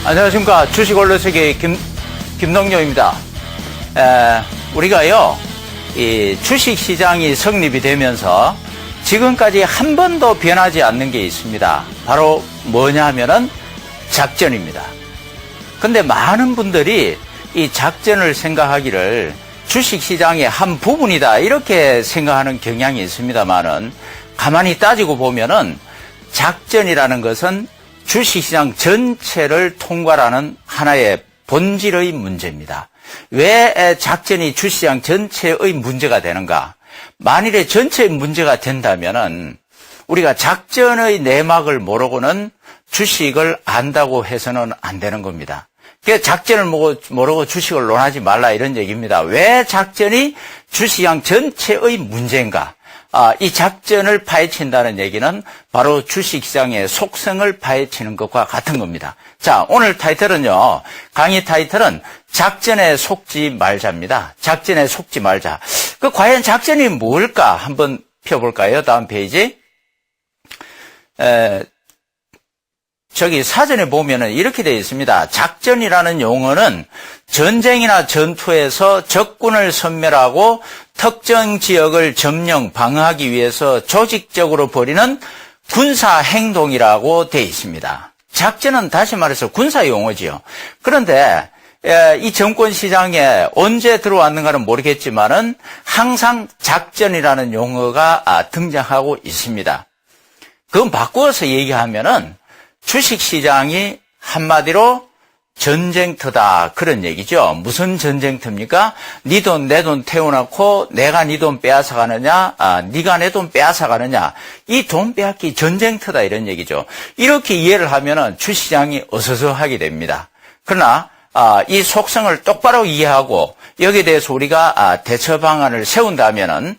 안녕하십니까. 주식언론세계 김동료입니다. 우리가요, 이 주식시장이 성립이 되면서 지금까지 한 번도 변하지 않는 게 있습니다. 바로 뭐냐 하면은 작전입니다. 근데 많은 분들이 이 작전을 생각하기를 주식시장의 한 부분이다, 이렇게 생각하는 경향이 있습니다만은, 가만히 따지고 보면은 작전이라는 것은 주식시장 전체를 통과하는 하나의 본질의 문제입니다. 왜 작전이 주식시장 전체의 문제가 되는가? 만일에 전체의 문제가 된다면은 우리가 작전의 내막을 모르고는 주식을 안다고 해서는 안 되는 겁니다. 그래서 작전을 모르고 주식을 논하지 말라, 이런 얘기입니다. 왜 작전이 주식시장 전체의 문제인가? 이 작전을 파헤친다는 얘기는 바로 주식시장의 속성을 파헤치는 것과 같은 겁니다. 자, 오늘 타이틀은요, 강의 타이틀은 작전에 속지 말자입니다. 작전에 속지 말자. 과연 작전이 뭘까? 한번 펴볼까요? 다음 페이지. 저기 사전에 보면은 이렇게 되어 있습니다. 작전이라는 용어는 전쟁이나 전투에서 적군을 섬멸하고 특정 지역을 점령, 방어하기 위해서 조직적으로 벌이는 군사 행동이라고 되어 있습니다. 작전은 다시 말해서 군사 용어지요. 그런데 이 정권 시장에 언제 들어왔는가는 모르겠지만은 항상 작전이라는 용어가 등장하고 있습니다. 그건 바꾸어서 얘기하면은 주식시장이 한마디로 전쟁터다, 그런 얘기죠. 무슨 전쟁터입니까? 네 돈 내 돈 태워놓고 내가 네 돈 빼앗아가느냐, 네가 내 돈 빼앗아가느냐, 이 돈 빼앗기 전쟁터다, 이런 얘기죠. 이렇게 이해를 하면은 주식시장이 어서서하게 됩니다. 그러나 이 속성을 똑바로 이해하고 여기에 대해서 우리가 대처 방안을 세운다면은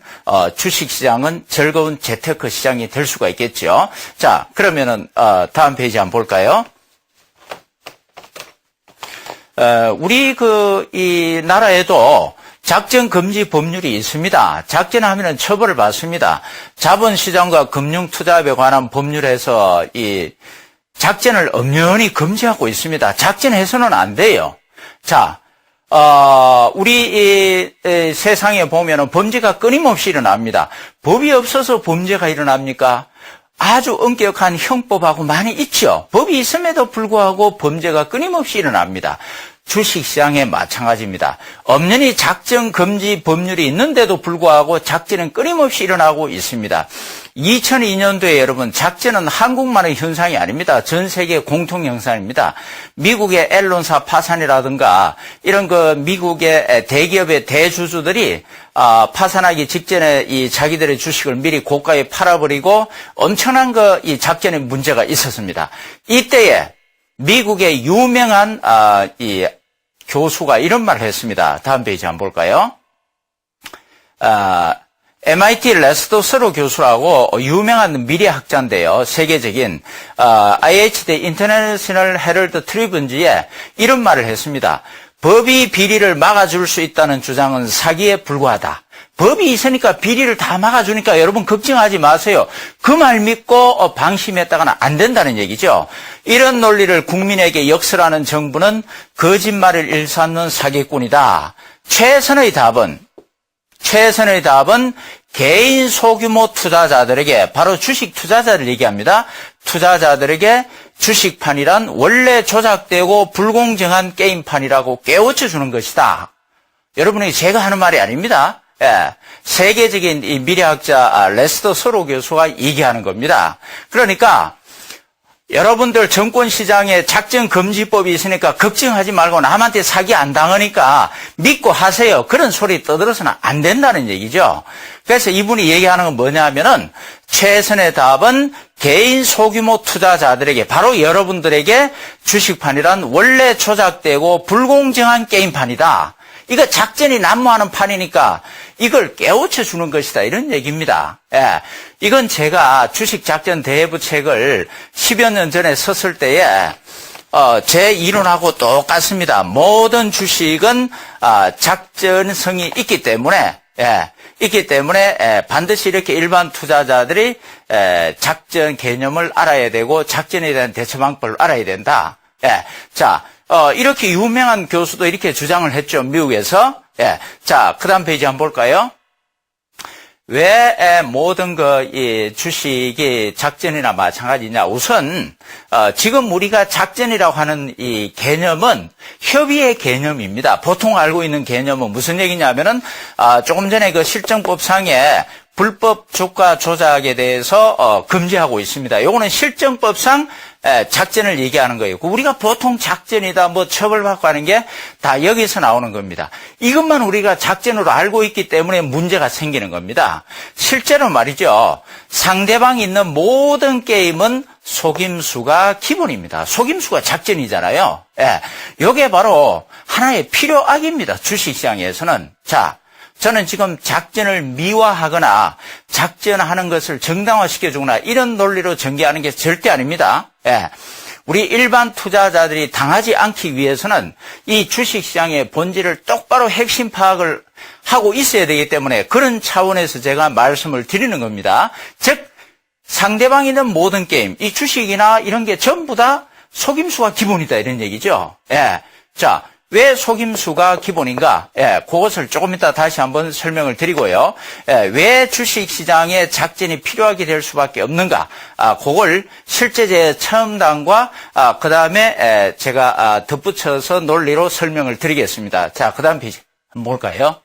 주식시장은 즐거운 재테크 시장이 될 수가 있겠죠. 자, 그러면은 다음 페이지 한번 볼까요? 우리 이 나라에도 작전 금지 법률이 있습니다. 작전하면은 처벌을 받습니다. 자본시장과 금융투자에 관한 법률에서 이 작전을 엄연히 금지하고 있습니다. 작전해서는 안 돼요. 자, 우리 세상에 보면은 범죄가 끊임없이 일어납니다. 법이 없어서 범죄가 일어납니까? 아주 엄격한 형법하고 많이 있죠. 법이 있음에도 불구하고 범죄가 끊임없이 일어납니다. 주식시장에 마찬가지입니다. 엄연히 작전 금지 법률이 있는데도 불구하고 작전은 끊임없이 일어나고 있습니다. 2002년도에 여러분, 작전은 한국만의 현상이 아닙니다. 전 세계 공통 현상입니다. 미국의 앨런사 파산이라든가 이런 미국의 대기업의 대주주들이 파산하기 직전에 이 자기들의 주식을 미리 고가에 팔아버리고 엄청난 이 작전의 문제가 있었습니다. 이때에 미국의 유명한 이 교수가 이런 말을 했습니다. 다음 페이지 한번 볼까요? MIT 레스터 서로 교수라고 유명한 미래학자인데요. 세계적인 IHD 인터내셔널 헤럴드 트리뷴지에 이런 말을 했습니다. 법이 비리를 막아줄 수 있다는 주장은 사기에 불과하다. 법이 있으니까 비리를 다 막아주니까 여러분 걱정하지 마세요. 그 말 믿고 방심했다가는 안 된다는 얘기죠. 이런 논리를 국민에게 역설하는 정부는 거짓말을 일삼는 사기꾼이다. 최선의 답은 개인 소규모 투자자들에게, 바로 주식 투자자를 얘기합니다. 투자자들에게 주식판이란 원래 조작되고 불공정한 게임판이라고 깨우쳐 주는 것이다. 여러분이 제가 하는 말이 아닙니다. 예, 세계적인 이 미래학자 레스터 서로 교수가 얘기하는 겁니다. 그러니까 여러분들 정권시장에 작전금지법이 있으니까 걱정하지 말고 남한테 사기 안 당하니까 믿고 하세요. 그런 소리 떠들어서는 안 된다는 얘기죠. 그래서 이분이 얘기하는 건 뭐냐면은 최선의 답은 개인 소규모 투자자들에게, 바로 여러분들에게 주식판이란 원래 조작되고 불공정한 게임판이다. 이거 작전이 난무하는 판이니까 이걸 깨우쳐 주는 것이다, 이런 얘기입니다. 예, 이건 제가 주식작전 대부 책을 10여 년 전에 썼을 때에 제 이론하고 똑같습니다. 모든 주식은 작전성이 있기 때문에 반드시 이렇게 일반 투자자들이 작전 개념을 알아야 되고 작전에 대한 대처 방법을 알아야 된다. 예. 자, 이렇게 유명한 교수도 이렇게 주장을 했죠. 미국에서. 예. 자, 그 다음 페이지 한번 볼까요? 왜 모든 이 주식이 작전이나 마찬가지냐? 우선 지금 우리가 작전이라고 하는 이 개념은 협의의 개념입니다. 보통 알고 있는 개념은 무슨 얘기냐면은 조금 전에 그 실정법상에 불법 주가 조작에 대해서 금지하고 있습니다. 요거는 실정법상 작전을 얘기하는 거예요. 우리가 보통 작전이다, 뭐 처벌받고 하는 게 다 여기서 나오는 겁니다. 이것만 우리가 작전으로 알고 있기 때문에 문제가 생기는 겁니다. 실제로 말이죠. 상대방이 있는 모든 게임은 속임수가 기본입니다. 속임수가 작전이잖아요. 예. 요게 바로 하나의 필요악입니다. 주식시장에서는. 자, 저는 지금 작전을 미화하거나 작전하는 것을 정당화시켜주거나 이런 논리로 전개하는 게 절대 아닙니다. 예. 우리 일반 투자자들이 당하지 않기 위해서는 이 주식시장의 본질을 똑바로 핵심 파악을 하고 있어야 되기 때문에 그런 차원에서 제가 말씀을 드리는 겁니다. 즉 상대방이 있는 모든 게임, 이 주식이나 이런 게 전부 다 속임수가 기본이다 이런 얘기죠. 예. 자, 왜 속임수가 기본인가? 예, 그것을 조금 이따 다시 한번 설명을 드리고요. 예, 왜 주식시장에 작전이 필요하게 될 수밖에 없는가? 그걸 실제 제 체험담과 그 다음에 제가 덧붙여서 논리로 설명을 드리겠습니다. 자, 그 다음 페이지 한번 볼까요?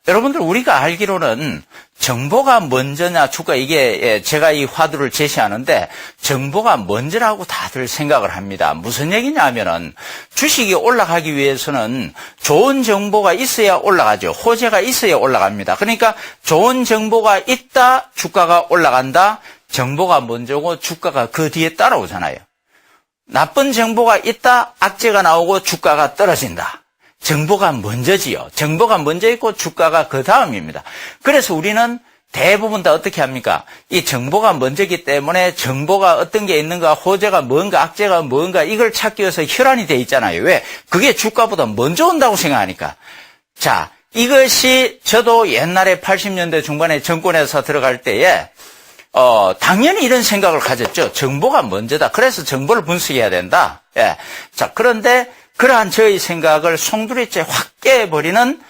여러분들 우리가 알기로는 정보가 먼저냐 주가 이게 제가 이 화두를 제시하는데 정보가 먼저라고 다들 생각을 합니다. 무슨 얘기냐면은 주식이 올라가기 위해서는 좋은 정보가 있어야 올라가죠. 호재가 있어야 올라갑니다. 그러니까 좋은 정보가 있다 주가가 올라간다. 정보가 먼저고 주가가 그 뒤에 따라오잖아요. 나쁜 정보가 있다 악재가 나오고 주가가 떨어진다. 정보가 먼저지요. 정보가 먼저 있고 주가가 그 다음입니다. 그래서 우리는 대부분 다 어떻게 합니까? 이 정보가 먼저기 때문에 정보가 어떤 게 있는가, 호재가 뭔가, 악재가 뭔가 이걸 찾기 위해서 혈안이 돼 있잖아요. 왜? 그게 주가보다 먼저 온다고 생각하니까. 자, 이것이 저도 옛날에 80년대 중반에 정권회사 들어갈 때에 당연히 이런 생각을 가졌죠. 정보가 먼저다. 그래서 정보를 분석해야 된다. 예. 자, 그런데 그러한 저의 생각을 송두리째 확 깨버리는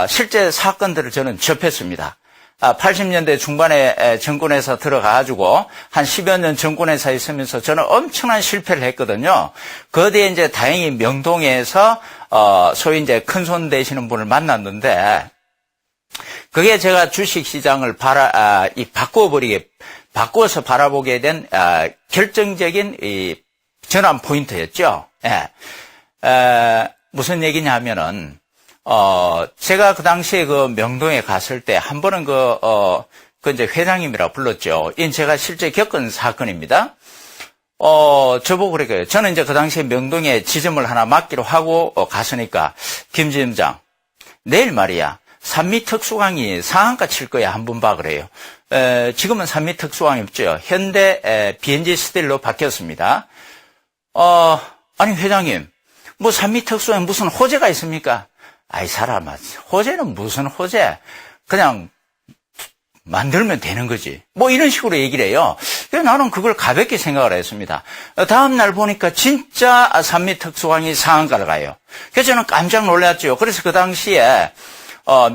실제 사건들을 저는 접했습니다. 80년대 중반에 정권회사 들어가가지고 한 10여 년 정권회사에 있으면서 저는 엄청난 실패를 했거든요. 그 뒤에 이제 다행히 명동에서 소위 이제 큰손 되시는 분을 만났는데 그게 제가 주식시장을 바꿔서 바라보게 된 결정적인 이 전환 포인트였죠. 예. 무슨 얘기냐면은, 제가 그 당시에 그 명동에 갔을 때 한 번은 이제 회장님이라고 불렀죠. 이건 제가 실제 겪은 사건입니다. 저보고 그래요. 저는 이제 그 당시에 명동에 지점을 하나 맡기로 하고 갔으니까, 김 지점장, 내일 말이야, 산미 특수강이 상한가 칠 거야. 한번 봐 그래요. 지금은 산미 특수강이 없죠. 현대 BNG 스틸로 바뀌었습니다. 아니 회장님, 뭐 산미 특수에 무슨 호재가 있습니까? 아이 사람아, 호재는 무슨 호재? 그냥 만들면 되는 거지. 뭐 이런 식으로 얘기를 해요. 그래서 나는 그걸 가볍게 생각을 했습니다. 다음 날 보니까 진짜 산미 특수강이 상한가를 가요. 그래서 저는 깜짝 놀랐죠. 그래서 그 당시에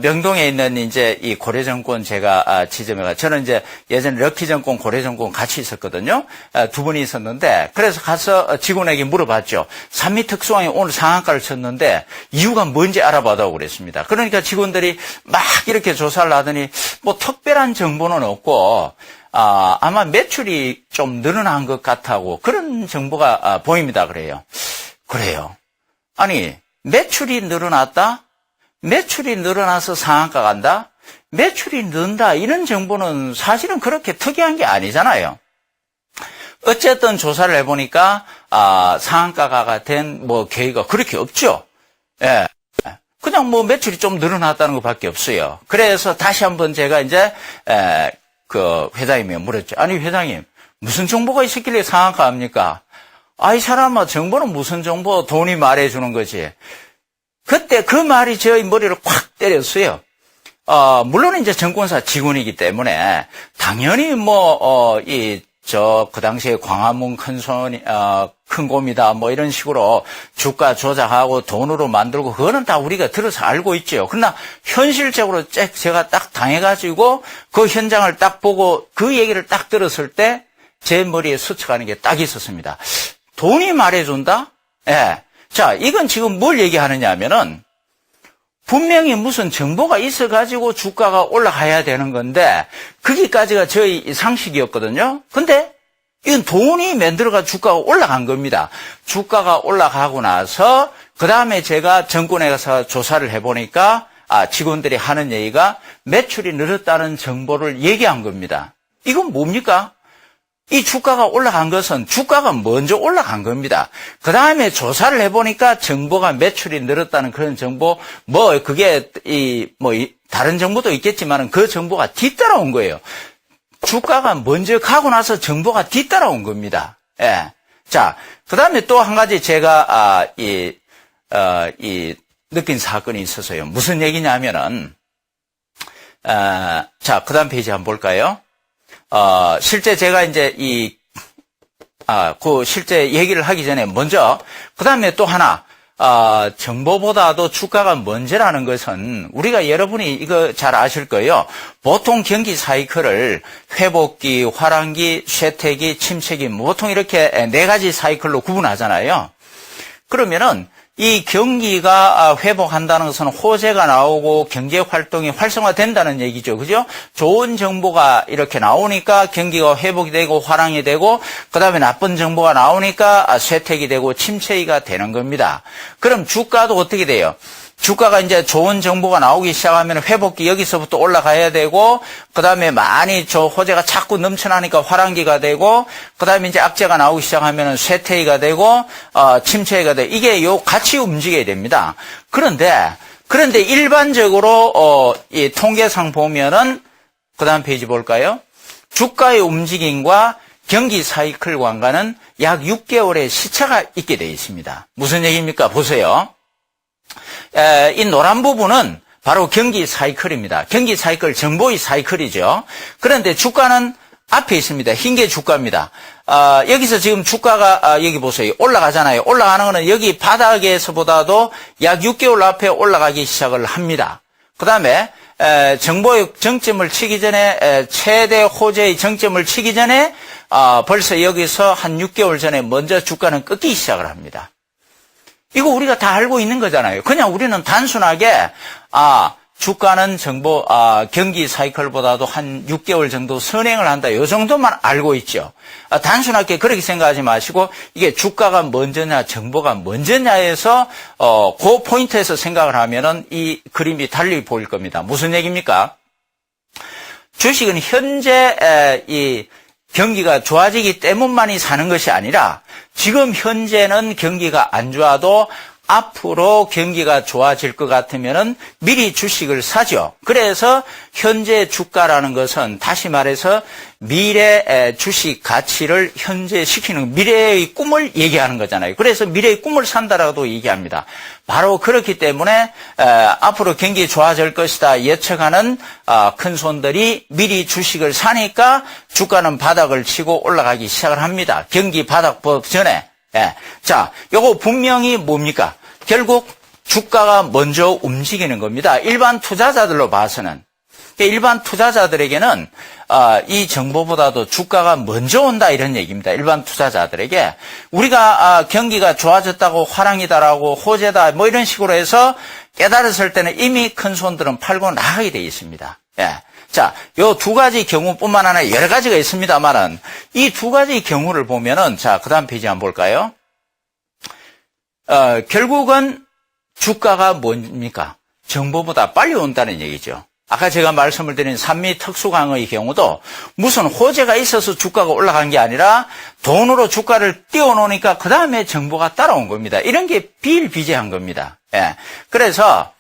명동에 있는 이제 이 고려증권 제가 지점에 저는 이제 예전에 럭키증권, 고려증권 같이 있었거든요. 두 분이 있었는데 그래서 가서 직원에게 물어봤죠. 산미 특수강이 오늘 상한가를 쳤는데 이유가 뭔지 알아봐다고 그랬습니다. 그러니까 직원들이 막 이렇게 조사를 하더니 뭐 특별한 정보는 없고 아마 매출이 좀 늘어난 것 같다고 그런 정보가 보입니다. 그래요. 아니 매출이 늘어났다? 매출이 늘어나서 상한가 간다? 매출이 는다? 이런 정보는 사실은 그렇게 특이한 게 아니잖아요. 어쨌든 조사를 해보니까 상한가가 된 뭐 계기가 그렇게 없죠. 예. 그냥 뭐 매출이 좀 늘어났다는 것밖에 없어요. 그래서 다시 한번 제가 이제 그 회장님이 물었죠. 아니 회장님 무슨 정보가 있었길래 상한가 합니까? 아이 사람아 정보는 무슨 정보? 돈이 말해주는 거지. 그때 그 말이 저의 머리를 콱 때렸어요. 물론 이제 증권사 직원이기 때문에 당연히 이 그 당시에 광화문 큰 곰이다, 뭐 이런 식으로 주가 조작하고 돈으로 만들고, 그거는 다 우리가 들어서 알고 있죠. 그러나 현실적으로 제가 딱 당해가지고 그 현장을 딱 보고 그 얘기를 딱 들었을 때 제 머리에 스쳐가는 게 딱 있었습니다. 돈이 말해준다? 예. 자, 이건 지금 뭘 얘기하느냐 하면은, 분명히 무슨 정보가 있어가지고 주가가 올라가야 되는 건데, 거기까지가 저희 상식이었거든요. 근데, 이건 돈이 만들어가 주가가 올라간 겁니다. 주가가 올라가고 나서, 그 다음에 제가 정권에 가서 조사를 해보니까, 직원들이 하는 얘기가 매출이 늘었다는 정보를 얘기한 겁니다. 이건 뭡니까? 이 주가가 올라간 것은 주가가 먼저 올라간 겁니다. 그 다음에 조사를 해보니까 정보가 매출이 늘었다는 그런 정보, 그게, 다른 정보도 있겠지만 그 정보가 뒤따라온 거예요. 주가가 먼저 가고 나서 정보가 뒤따라온 겁니다. 예. 자, 그 다음에 또 한 가지 제가, 느낀 사건이 있어서요. 무슨 얘기냐면은, 자, 그 다음 페이지 한번 볼까요? 실제 제가 이제 실제 얘기를 하기 전에 먼저, 그 다음에 또 하나, 정보보다도 주가가 먼저라는 것은 우리가 여러분이 이거 잘 아실 거예요. 보통 경기 사이클을 회복기, 화랑기, 쇠퇴기, 침체기, 보통 이렇게 4가지 사이클로 구분하잖아요. 그러면은 이 경기가 회복한다는 것은 호재가 나오고 경제 활동이 활성화된다는 얘기죠. 그죠? 좋은 정보가 이렇게 나오니까 경기가 회복이 되고 화랑이 되고, 그 다음에 나쁜 정보가 나오니까 쇠퇴기 되고 침체기가 되는 겁니다. 그럼 주가도 어떻게 돼요? 주가가 이제 좋은 정보가 나오기 시작하면 회복기 여기서부터 올라가야 되고, 그 다음에 많이 호재가 자꾸 넘쳐나니까 화랑기가 되고, 그 다음에 이제 악재가 나오기 시작하면 쇠퇴기가 되고, 침체기가 되고, 이게 같이 움직여야 됩니다. 그런데 일반적으로, 이 통계상 보면은, 그 다음 페이지 볼까요? 주가의 움직임과 경기 사이클 관계는 약 6개월의 시차가 있게 되어 있습니다. 무슨 얘기입니까? 보세요. 이 노란 부분은 바로 경기 사이클입니다. 경기 사이클, 정보의 사이클이죠. 그런데 주가는 앞에 있습니다. 흰 게 주가입니다. 여기서 지금 주가가, 여기 보세요. 올라가잖아요. 올라가는 거는 여기 바닥에서보다도 약 6개월 앞에 올라가기 시작을 합니다. 그 다음에, 정보의 정점을 치기 전에, 최대 호재의 정점을 치기 전에, 벌써 여기서 한 6개월 전에 먼저 주가는 꺾이기 시작을 합니다. 이거 우리가 다 알고 있는 거잖아요. 그냥 우리는 단순하게, 주가는 경기 사이클보다도 한 6개월 정도 선행을 한다. 요 정도만 알고 있죠. 단순하게 그렇게 생각하지 마시고, 이게 주가가 먼저냐, 정보가 먼저냐에서, 그 포인트에서 생각을 하면은 이 그림이 달리 보일 겁니다. 무슨 얘기입니까? 주식은 현재, 이 경기가 좋아지기 때문만이 사는 것이 아니라, 지금 현재는 경기가 안 좋아도 앞으로 경기가 좋아질 것 같으면은 미리 주식을 사죠. 그래서 현재 주가라는 것은 다시 말해서 미래 주식 가치를 현재시키는 미래의 꿈을 얘기하는 거잖아요. 그래서 미래의 꿈을 산다라고도 얘기합니다. 바로 그렇기 때문에 앞으로 경기 좋아질 것이다 예측하는 큰 손들이 미리 주식을 사니까 주가는 바닥을 치고 올라가기 시작을 합니다. 경기 바닥 전에. 자, 요거 분명히 뭡니까? 결국 주가가 먼저 움직이는 겁니다. 일반 투자자들로 봐서는. 일반 투자자들에게는 이 정보보다도 주가가 먼저 온다 이런 얘기입니다. 일반 투자자들에게 우리가 경기가 좋아졌다고 화랑이다라고 호재다 뭐 이런 식으로 해서 깨달았을 때는 이미 큰 손들은 팔고 나가게 돼 있습니다. 자, 요 2가지 경우뿐만 아니라 여러 가지가 있습니다만은 이 2가지 경우를 보면은 자, 그다음 페이지 한번 볼까요? 결국은 주가가 뭡니까? 정보보다 빨리 온다는 얘기죠. 아까 제가 말씀을 드린 산미 특수강의 경우도 무슨 호재가 있어서 주가가 올라간 게 아니라 돈으로 주가를 띄워놓으니까 그 다음에 정보가 따라온 겁니다. 이런 게 비일비재한 겁니다. 그래서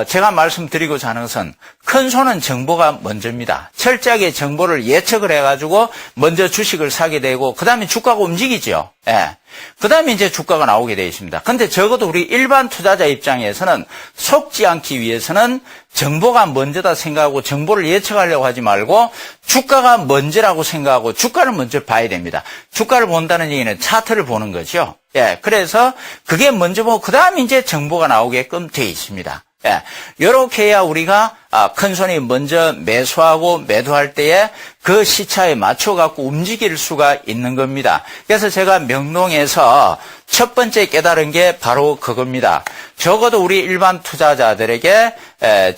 제가 말씀드리고자 하는 것은 큰 손은 정보가 먼저입니다. 철저하게 정보를 예측을 해가지고 먼저 주식을 사게 되고 그 다음에 주가가 움직이죠. 예. 그 다음에 이제 주가가 나오게 되어 있습니다. 근데 적어도 우리 일반 투자자 입장에서는 속지 않기 위해서는 정보가 먼저다 생각하고 정보를 예측하려고 하지 말고 주가가 먼저라고 생각하고 주가를 먼저 봐야 됩니다. 주가를 본다는 얘기는 차트를 보는 거죠. 예. 그래서 그게 먼저 보고 그 다음에 이제 정보가 나오게끔 되어 있습니다. 예, 요렇게 해야 우리가 큰 손이 먼저 매수하고 매도할 때에 그 시차에 맞춰갖고 움직일 수가 있는 겁니다. 그래서 제가 명동에서 첫 번째 깨달은 게 바로 그겁니다. 적어도 우리 일반 투자자들에게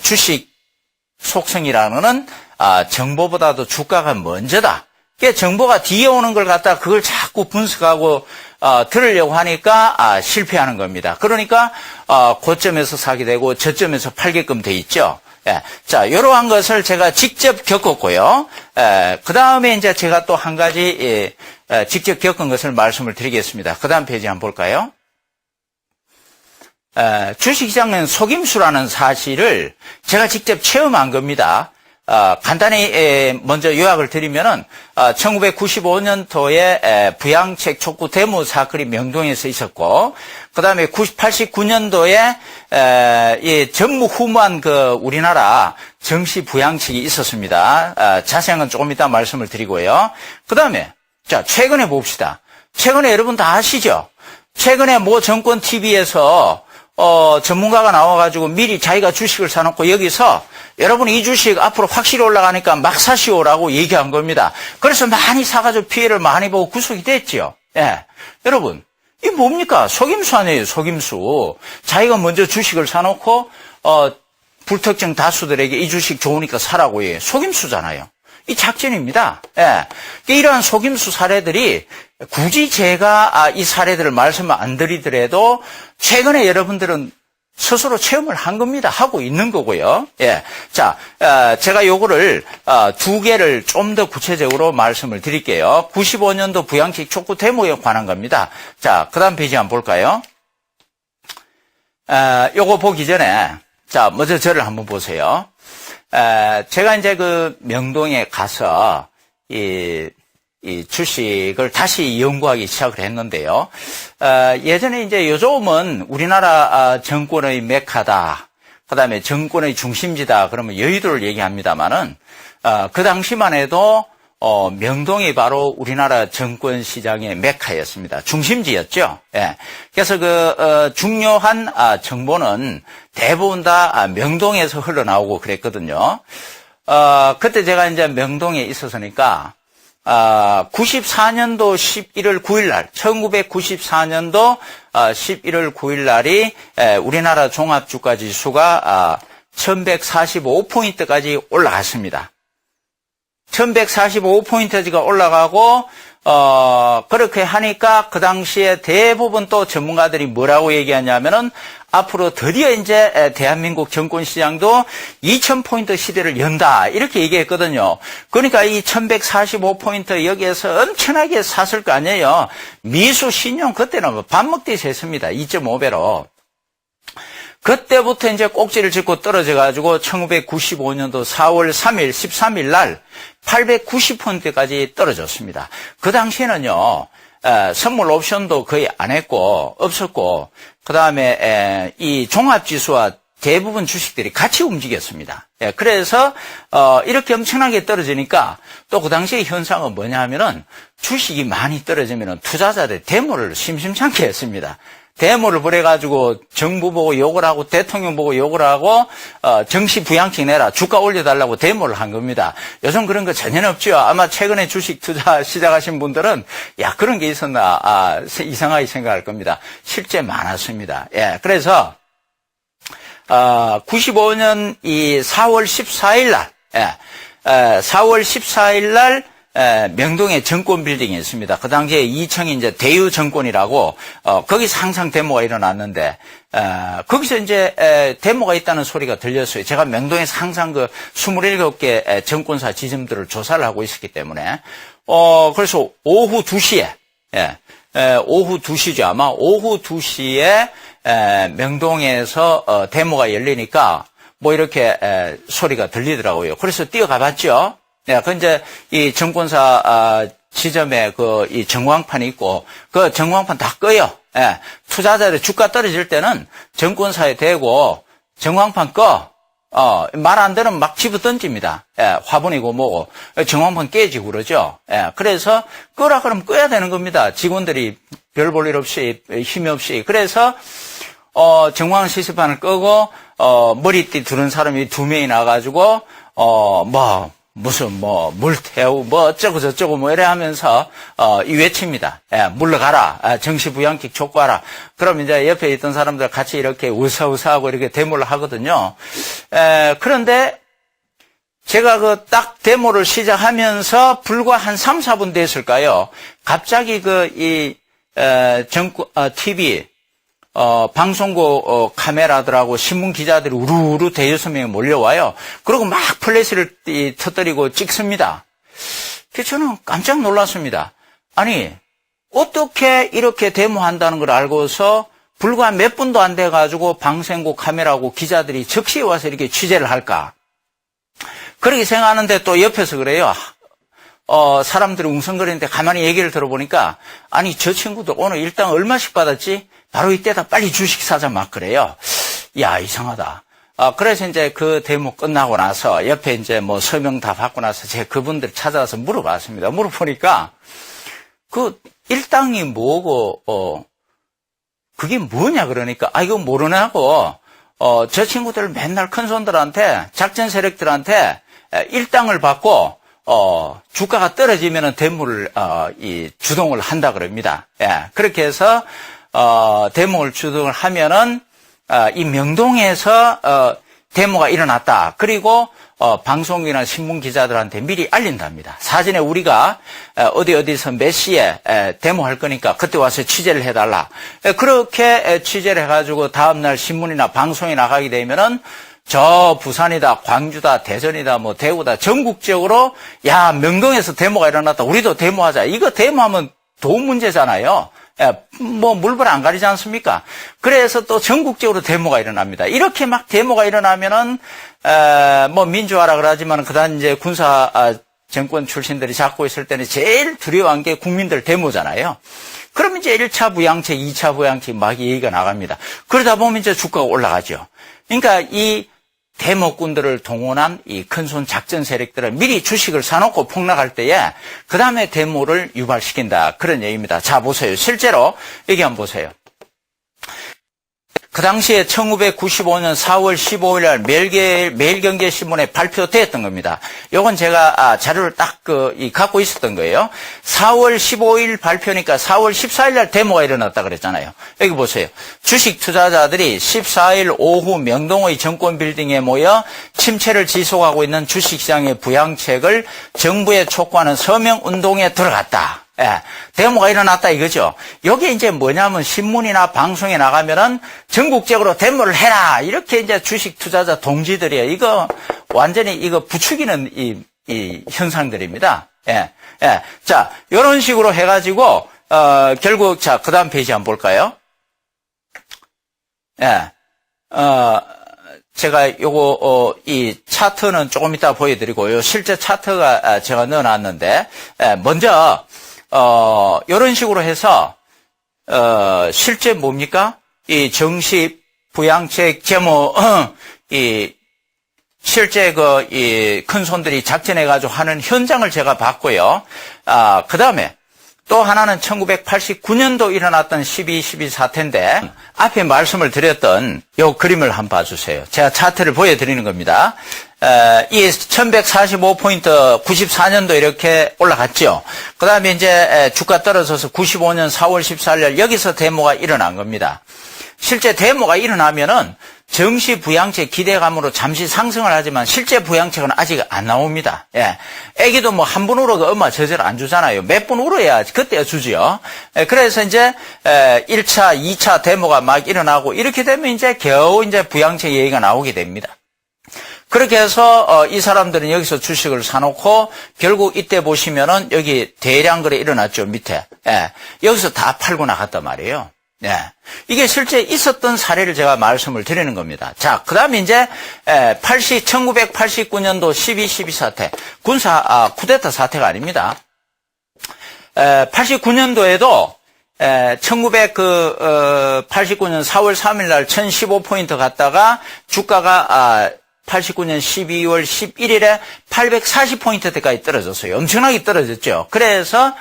주식 속성이라는 정보보다도 주가가 먼저다. 정보가 뒤에 오는 걸 갖다 그걸 자꾸 분석하고 들으려고 하니까 실패하는 겁니다. 그러니까 고점에서 사게 되고 저점에서 팔게끔 돼 있죠. 예. 자, 이러한 것을 제가 직접 겪었고요. 그 다음에 이제 제가 또 한 가지 직접 겪은 것을 말씀을 드리겠습니다. 그 다음 페이지 한번 볼까요? 주식시장은 속임수라는 사실을 제가 직접 체험한 겁니다. 간단히 먼저 요약을 드리면은 1995년도에 부양책 촉구 데모 사건이 명동에서 있었고, 그 다음에 89년도에 이 전무후무한 그 우리나라 정시 부양책이 있었습니다. 자세한 건 조금 이따 말씀을 드리고요. 그 다음에 자, 최근에 봅시다. 최근에 여러분 다 아시죠? 최근에 모 정권 TV에서 전문가가 나와가지고 미리 자기가 주식을 사놓고 여기서 여러분 이 주식 앞으로 확실히 올라가니까 막 사시오라고 얘기한 겁니다. 그래서 많이 사가지고 피해를 많이 보고 구속이 됐죠. 예. 여러분, 이게 뭡니까? 속임수 아니에요, 속임수. 자기가 먼저 주식을 사놓고, 불특정 다수들에게 이 주식 좋으니까 사라고 해요. 속임수잖아요. 이 작전입니다. 예. 이러한 속임수 사례들이 굳이 제가 이 사례들을 말씀을 안 드리더라도 최근에 여러분들은 스스로 체험을 한 겁니다. 하고 있는 거고요. 예. 자, 제가 요거를 두 개를 좀 더 구체적으로 말씀을 드릴게요. 95년도 부양책 촉구 데모에 관한 겁니다. 자, 그 다음 페이지 한번 볼까요? 요거 보기 전에 자, 먼저 저를 한번 보세요. 제가 이제 그 명동에 가서 이 주식을 다시 연구하기 시작을 했는데요. 예전에 이제 요즘은 우리나라 정권의 메카다. 그 다음에 정권의 중심지다. 그러면 여의도를 얘기합니다만은, 그 당시만 해도, 명동이 바로 우리나라 정권 시장의 메카였습니다. 중심지였죠. 예. 그래서 중요한 정보는 대부분 다 명동에서 흘러나오고 그랬거든요. 그때 제가 이제 명동에 있었으니까, 94년도 11월 9일 날, 1994년도 11월 9일 날이 우리나라 종합주가 지수가 1145포인트까지 올라갔습니다. 1145포인트가 올라가고 그렇게 하니까 그 당시에 대부분 또 전문가들이 뭐라고 얘기하냐면은 앞으로 드디어 이제 대한민국 정권 시장도 2000포인트 시대를 연다 이렇게 얘기했거든요. 그러니까 이 1145포인트 여기에서 엄청나게 샀을 거 아니에요. 미수 신용 그때는 밥 먹듯이 했습니다. 2.5배로. 그때부터 이제 꼭지를 짚고 떨어져 가지고 1995년도 4월 3일, 13일 날 890포인트까지 떨어졌습니다. 그 당시에는요, 선물 옵션도 거의 안 했고, 없었고, 그 다음에, 이 종합지수와 대부분 주식들이 같이 움직였습니다. 예, 그래서, 이렇게 엄청나게 떨어지니까 또 그 당시의 현상은 뭐냐 하면은 주식이 많이 떨어지면은 투자자들 데모를 심심찮게 했습니다. 데모를 벌여가지고 정부 보고 욕을 하고 대통령 보고 욕을 하고 정시 부양책 내라 주가 올려달라고 데모를 한 겁니다. 요즘 그런 거 전혀 없죠. 아마 최근에 주식 투자 시작하신 분들은 야 그런 게 있었나 이상하게 생각할 겁니다. 실제 많았습니다. 예, 그래서 95년 이 4월 14일 날 4월 14일 날 명동에 정권 빌딩이 있습니다. 그 당시에 이청이 이제 대유정권이라고, 거기서 항상 데모가 일어났는데, 거기서 이제, 데모가 있다는 소리가 들렸어요. 제가 명동에서 항상 27개 정권사 지점들을 조사를 하고 있었기 때문에, 그래서 오후 2시에, 오후 2시죠. 아마 오후 2시에, 명동에서 데모가 열리니까 뭐 이렇게 소리가 들리더라고요. 그래서 뛰어가 봤죠. 네, 그 이제 이 정권사 지점에 이 전광판이 있고 그 전광판 다 꺼요. 예, 투자자들 주가 떨어질 때는 정권사에 대고 전광판 꺼. 말 안 들으면 막 집어 던집니다. 예, 화분이고 뭐고. 전광판 깨지고 그러죠. 예, 그래서 끄라 그러면 꺼야 되는 겁니다. 직원들이 별 볼 일 없이, 힘이 없이. 그래서, 전광 시스판을 끄고, 머리띠 두른 사람이 2명이 나가지고, 물 태우고, 어쩌고 저쩌고 이래 하면서, 외칩니다. 예, 물러가라. 정시부양책 촉구하라. 그럼 이제 옆에 있던 사람들 같이 이렇게 으사으사하고 이렇게 데모를 하거든요. 그런데, 제가 딱 데모를 시작하면서 불과 한 3, 4분 됐을까요? 갑자기 TV, 방송국 카메라들하고 신문 기자들이 우르르 대여섯 명이 몰려와요. 그리고 막 플래시를 터뜨리고 찍습니다. 그래서 저는 깜짝 놀랐습니다. 아니, 어떻게 이렇게 데모한다는 걸 알고서 불과 몇 분도 안 돼가지고 방송국 카메라하고 기자들이 즉시 와서 이렇게 취재를 할까? 그렇게 생각하는데 또 옆에서 그래요. 사람들이 웅성거리는데 가만히 얘기를 들어보니까, 아니, 저 친구들 오늘 일당 얼마씩 받았지? 바로 이때다 빨리 주식 사자 막 그래요. 야, 이상하다. 그래서 이제 그 데모 끝나고 나서 옆에 이제 서명 다 받고 나서 제가 그분들 찾아가서 물어봤습니다. 물어보니까, 일당이 뭐고, 그게 뭐냐 그러니까, 이거 모르냐고, 저 친구들 맨날 큰 손들한테, 작전 세력들한테 일당을 받고, 주가가 떨어지면은 데모를, 주동을 한다 그럽니다. 예. 그렇게 해서, 데모를 주동을 하면은, 이 명동에서, 데모가 일어났다. 그리고, 방송이나 신문 기자들한테 미리 알린답니다. 사전에 우리가, 어디서 몇 시에, 데모할 거니까 그때 와서 취재를 해달라. 그렇게 취재를 해가지고 다음날 신문이나 방송에 나가게 되면은, 저 부산이다, 광주다, 대전이다, 대구다, 전국적으로 야, 명동에서 데모가 일어났다. 우리도 데모하자. 이거 데모하면 돈 문제잖아요. 물불 안 가리지 않습니까? 그래서 또 전국적으로 데모가 일어납니다. 이렇게 막 데모가 일어나면은 민주화라 그러지만 그다음 이제 군사 정권 출신들이 잡고 있을 때는 제일 두려워한 게 국민들 데모잖아요. 그러면 이제 1차 부양책, 2차 부양책 막 얘기가 나갑니다. 그러다 보면 이제 주가가 올라가죠. 그러니까 이 데모꾼들을 동원한 이 큰손 작전 세력들은 미리 주식을 사놓고 폭락할 때에 그 다음에 데모를 유발시킨다. 그런 얘기입니다. 자, 보세요. 실제로 여기 한번 보세요. 그 당시에 1995년 4월 15일 날 매일경제신문에 발표됐던 겁니다. 요건 제가 자료를 딱 갖고 있었던 거예요. 4월 15일 발표니까 4월 14일 날 데모가 일어났다 그랬잖아요. 여기 보세요. 주식 투자자들이 14일 오후 명동의 정권 빌딩에 모여 침체를 지속하고 있는 주식시장의 부양책을 정부에 촉구하는 서명운동에 들어갔다. 예, 데모가 일어났다 이거죠. 여기 이제 뭐냐면 신문이나 방송에 나가면은 전국적으로 데모를 해라. 이렇게 이제 주식 투자자 동지들이에요. 이거 완전히 이거 부추기는 이 현상들입니다. 예, 예. 자, 요런 식으로 해가지고, 결국, 자, 그 다음 페이지 한번 볼까요? 예, 제가 요거, 이 차트는 조금 이따 보여드리고요. 실제 차트가 제가 넣어놨는데, 먼저, 요런 식으로 해서, 실제 뭡니까? 이 정시 부양책 제모, 실제 이 큰 손들이 작전해가지고 하는 현장을 제가 봤고요. 그 다음에 또 하나는 1989년도 일어났던 12.12 사태인데, 앞에 말씀을 드렸던 요 그림을 한번 봐주세요. 제가 차트를 보여드리는 겁니다. 이 1145포인트 94년도 이렇게 올라갔죠. 그 다음에 이제 주가 떨어져서 95년 4월 14일 여기서 데모가 일어난 겁니다. 실제 데모가 일어나면은 정시 부양책 기대감으로 잠시 상승을 하지만 실제 부양책은 아직 안 나옵니다. 예. 애기도 한 번 울어도 엄마 제대로 안 주잖아요. 몇 번 울어야 그때 주지요. 그래서 이제 1차, 2차 데모가 막 일어나고 이렇게 되면 이제 겨우 이제 부양책 얘기가 나오게 됩니다. 그렇게 해서 이 사람들은 여기서 주식을 사놓고 결국 이때 보시면은 여기 대량 거래 일어났죠. 밑에. 예. 여기서 다 팔고 나갔단 말이에요. 네. 이게 실제 있었던 사례를 제가 말씀을 드리는 겁니다. 자, 그 다음에 이제, 1989년도 12.12 사태, 쿠데타 사태가 아닙니다. 89년도에도, 1989년 4월 3일 날 1015포인트 갔다가 주가가, 89년 12월 11일에 840포인트대까지 떨어졌어요. 엄청나게 떨어졌죠. 그래서,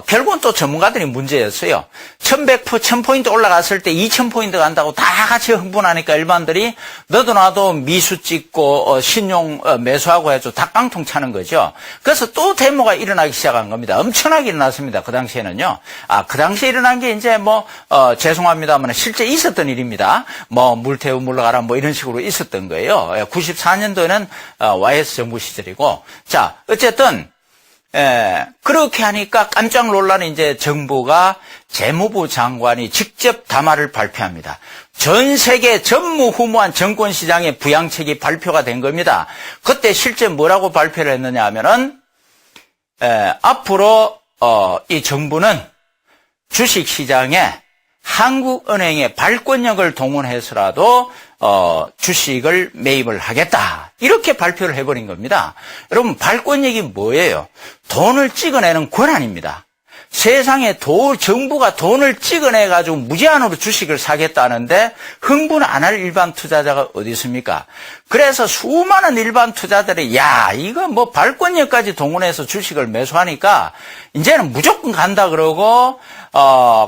결국은 또 전문가들이 문제였어요. 1000포인트 올라갔을 때 2000포인트 간다고 다 같이 흥분하니까 일반들이 너도 나도 미수 찍고, 신용 매수하고 해서 다 깡통 차는 거죠. 그래서 또 데모가 일어나기 시작한 겁니다. 엄청나게 일어났습니다. 그 당시에는요. 그 당시에 일어난 게 이제 죄송합니다만 실제 있었던 일입니다. 물태우 물러가라 이런 식으로 있었던 거예요. 94년도에는 YS 정부 시절이고. 자, 어쨌든, 그렇게 하니까 깜짝 놀라는 이제 정부가 재무부 장관이 직접 담화를 발표합니다. 전 세계 전무후무한 정권시장의 부양책이 발표가 된 겁니다. 그때 실제 뭐라고 발표를 했느냐 하면은, 앞으로, 이 정부는 주식시장에 한국은행의 발권력을 동원해서라도 주식을 매입을 하겠다. 이렇게 발표를 해버린 겁니다. 여러분, 발권력이 뭐예요? 돈을 찍어내는 권한입니다. 세상에 정부가 돈을 찍어내가지고 무제한으로 주식을 사겠다는데 흥분 안 할 일반 투자자가 어디 있습니까? 그래서 수많은 일반 투자들이 이거 발권력까지 동원해서 주식을 매수하니까 이제는 무조건 간다 그러고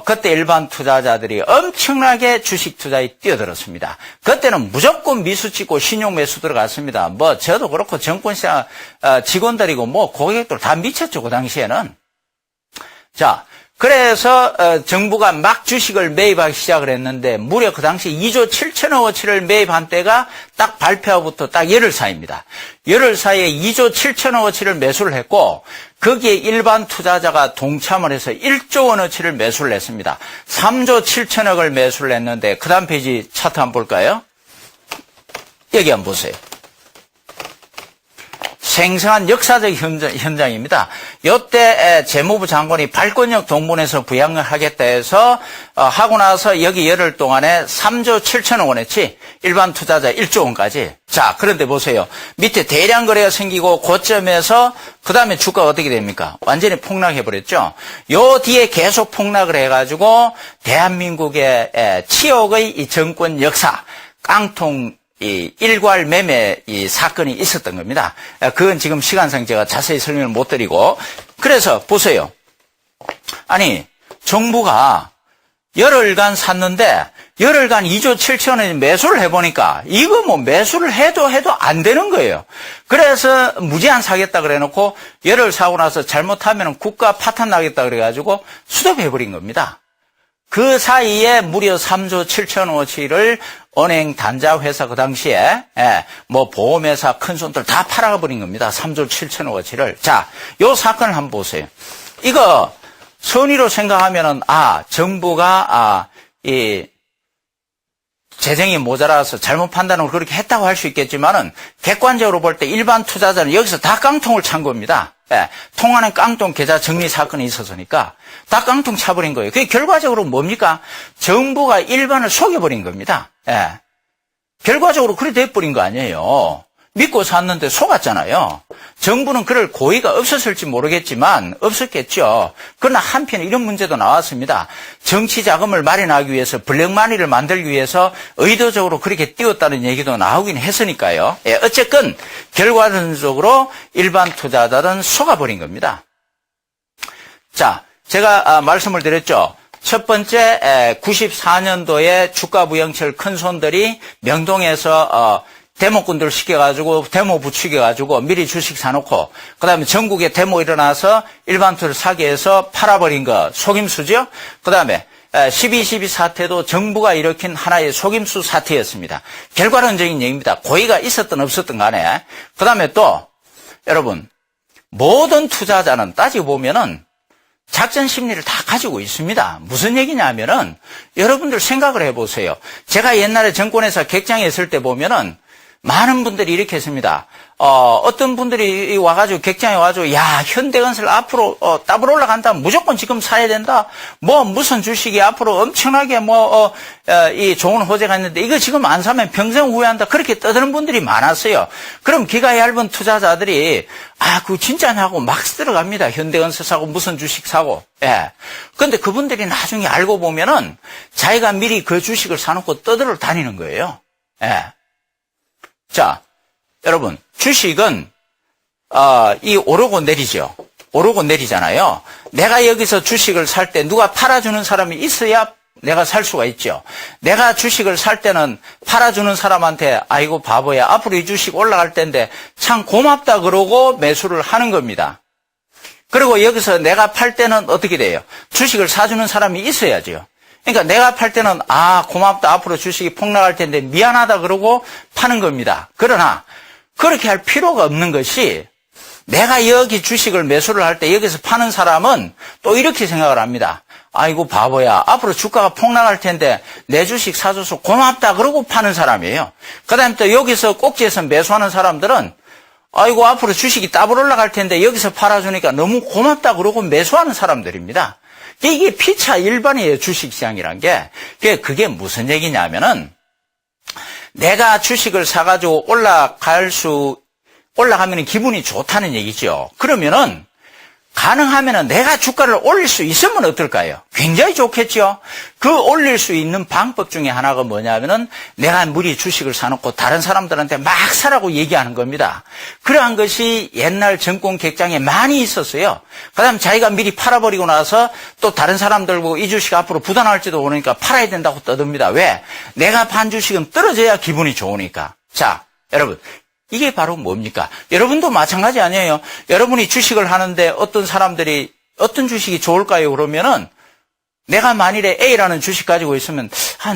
그때 일반 투자자들이 엄청나게 주식 투자에 뛰어들었습니다. 그때는 무조건 미수 찍고 신용 매수 들어갔습니다. 저도 그렇고 정권시장 직원들이고 고객들 다 미쳤죠, 그 당시에는. 자, 그래서 정부가 막 주식을 매입하기 시작을 했는데 무려 그 당시 2조 7천억어치를 매입한 때가 딱 발표부터 딱 열흘 사이입니다. 열흘 사이에 2조 7천억어치를 매수를 했고 거기에 일반 투자자가 동참을 해서 1조 원어치를 매수를 했습니다. 3조 7천억을 매수를 했는데 그 다음 페이지 차트 한번 볼까요? 여기 한번 보세요. 생생한 역사적 현장입니다. 이때 재무부 장관이 발권력 동원해서 부양을 하겠다 해서 하고 나서 여기 열흘 동안에 3조 7천억 원어치 일반 투자자 1조 원까지. 자, 그런데 보세요. 밑에 대량 거래가 생기고 고점에서 그 다음에 주가가 어떻게 됩니까? 완전히 폭락해버렸죠. 요 뒤에 계속 폭락을 해가지고 대한민국의 치욕의 이 정권 역사 깡통 이 일괄 매매 이 사건이 있었던 겁니다. 그건 지금 시간상 제가 자세히 설명을 못 드리고. 그래서 보세요. 아니, 정부가 열흘간 샀는데 열흘간 2조 7천원에 매수를 해보니까 이거 매수를 해도 안 되는 거예요. 그래서 무제한 사겠다 그래 놓고 열흘 사고 나서 잘못하면 국가 파탄 나겠다 그래가지고 수습해버린 겁니다. 그 사이에 무려 3조 7천원어치를 은행 단자 회사 그 당시에 보험회사 큰 손들 다 팔아버린 겁니다. 3조 7천원어치를. 자, 요 사건을 한번 보세요. 이거 선의로 생각하면은 정부가 이 재정이 모자라서 잘못 판단을 그렇게 했다고 할 수 있겠지만은 객관적으로 볼 때 일반 투자자는 여기서 다 깡통을 찬 겁니다. 통화는 깡통 계좌 정리 사건이 있어서니까 다 깡통 차버린 거예요. 그게 결과적으로 뭡니까? 정부가 일반을 속여버린 겁니다. 결과적으로 그래 돼버린 거 아니에요. 믿고 샀는데 속았잖아요. 정부는 그럴 고의가 없었을지 모르겠지만 없었겠죠. 그러나 한편 이런 문제도 나왔습니다. 정치 자금을 마련하기 위해서 블랙마니를 만들기 위해서 의도적으로 그렇게 띄웠다는 얘기도 나오긴 했으니까요. 어쨌건 결과론적으로 일반 투자자들은 속아버린 겁니다. 자, 제가 말씀을 드렸죠. 첫 번째 94년도에 주가 부양책 큰 손들이 명동에서 데모꾼들 시켜가지고 데모 부추겨가지고 미리 주식 사놓고 그 다음에 전국에 데모 일어나서 일반 투자를 사게 해서 팔아버린 거 속임수죠. 그 다음에 12.12 사태도 정부가 일으킨 하나의 속임수 사태였습니다. 결과론적인 얘기입니다. 고의가 있었든 없었든 간에. 그 다음에 또 여러분 모든 투자자는 따지고 보면은 작전 심리를 다 가지고 있습니다. 무슨 얘기냐면은 여러분들 생각을 해보세요. 제가 옛날에 정권회사 객장에 있을 때 보면은 많은 분들이 이렇게 했습니다. 어떤 분들이 와가지고 객장에 와가지고 야 현대건설 앞으로 더블 올라간다 무조건 지금 사야 된다 뭐 무슨 주식이 앞으로 엄청나게 이 좋은 호재가 있는데 이거 지금 안 사면 평생 후회한다 그렇게 떠드는 분들이 많았어요. 그럼 기가 얇은 투자자들이 그거 진짜냐 하고 막 들어갑니다. 현대건설 사고 무슨 주식 사고. 예. 근데 그분들이 나중에 알고 보면은 자기가 미리 그 주식을 사놓고 떠들어 다니는 거예요. 예. 자, 여러분, 주식은, 이 오르고 내리죠. 오르고 내리잖아요. 내가 여기서 주식을 살 때 누가 팔아주는 사람이 있어야 내가 살 수가 있죠. 내가 주식을 살 때는 팔아주는 사람한테 아이고 바보야. 앞으로 이 주식 올라갈 텐데 참 고맙다 그러고 매수를 하는 겁니다. 그리고 여기서 내가 팔 때는 어떻게 돼요? 주식을 사주는 사람이 있어야죠. 그러니까 내가 팔 때는 고맙다 앞으로 주식이 폭락할 텐데 미안하다 그러고 파는 겁니다. 그러나 그렇게 할 필요가 없는 것이 내가 여기 주식을 매수를 할 때 여기서 파는 사람은 또 이렇게 생각을 합니다. 아이고 바보야 앞으로 주가가 폭락할 텐데 내 주식 사줘서 고맙다 그러고 파는 사람이에요. 그 다음에 또 여기서 꼭지에서 매수하는 사람들은 아이고 앞으로 주식이 더블 올라갈 텐데 여기서 팔아주니까 너무 고맙다 그러고 매수하는 사람들입니다. 이게 피차 일반이에요. 주식시장이란 게. 그게 무슨 얘기냐면은 내가 주식을 사가지고 올라가면 기분이 좋다는 얘기죠. 그러면은 가능하면은 내가 주가를 올릴 수 있으면 어떨까요? 굉장히 좋겠죠. 그 올릴 수 있는 방법 중에 하나가 뭐냐면은 내가 미리 주식을 사놓고 다른 사람들한테 막 사라고 얘기하는 겁니다. 그러한 것이 옛날 정권 객장에 많이 있었어요. 그다음 자기가 미리 팔아버리고 나서 또 다른 사람들 보고 이 주식 앞으로 부담할지도 모르니까 팔아야 된다고 떠듭니다. 왜? 내가 판 주식은 떨어져야 기분이 좋으니까. 자, 여러분. 이게 바로 뭡니까? 여러분도 마찬가지 아니에요? 여러분이 주식을 하는데 어떤 사람들이 어떤 주식이 좋을까요? 그러면은 내가 만일에 A라는 주식 가지고 있으면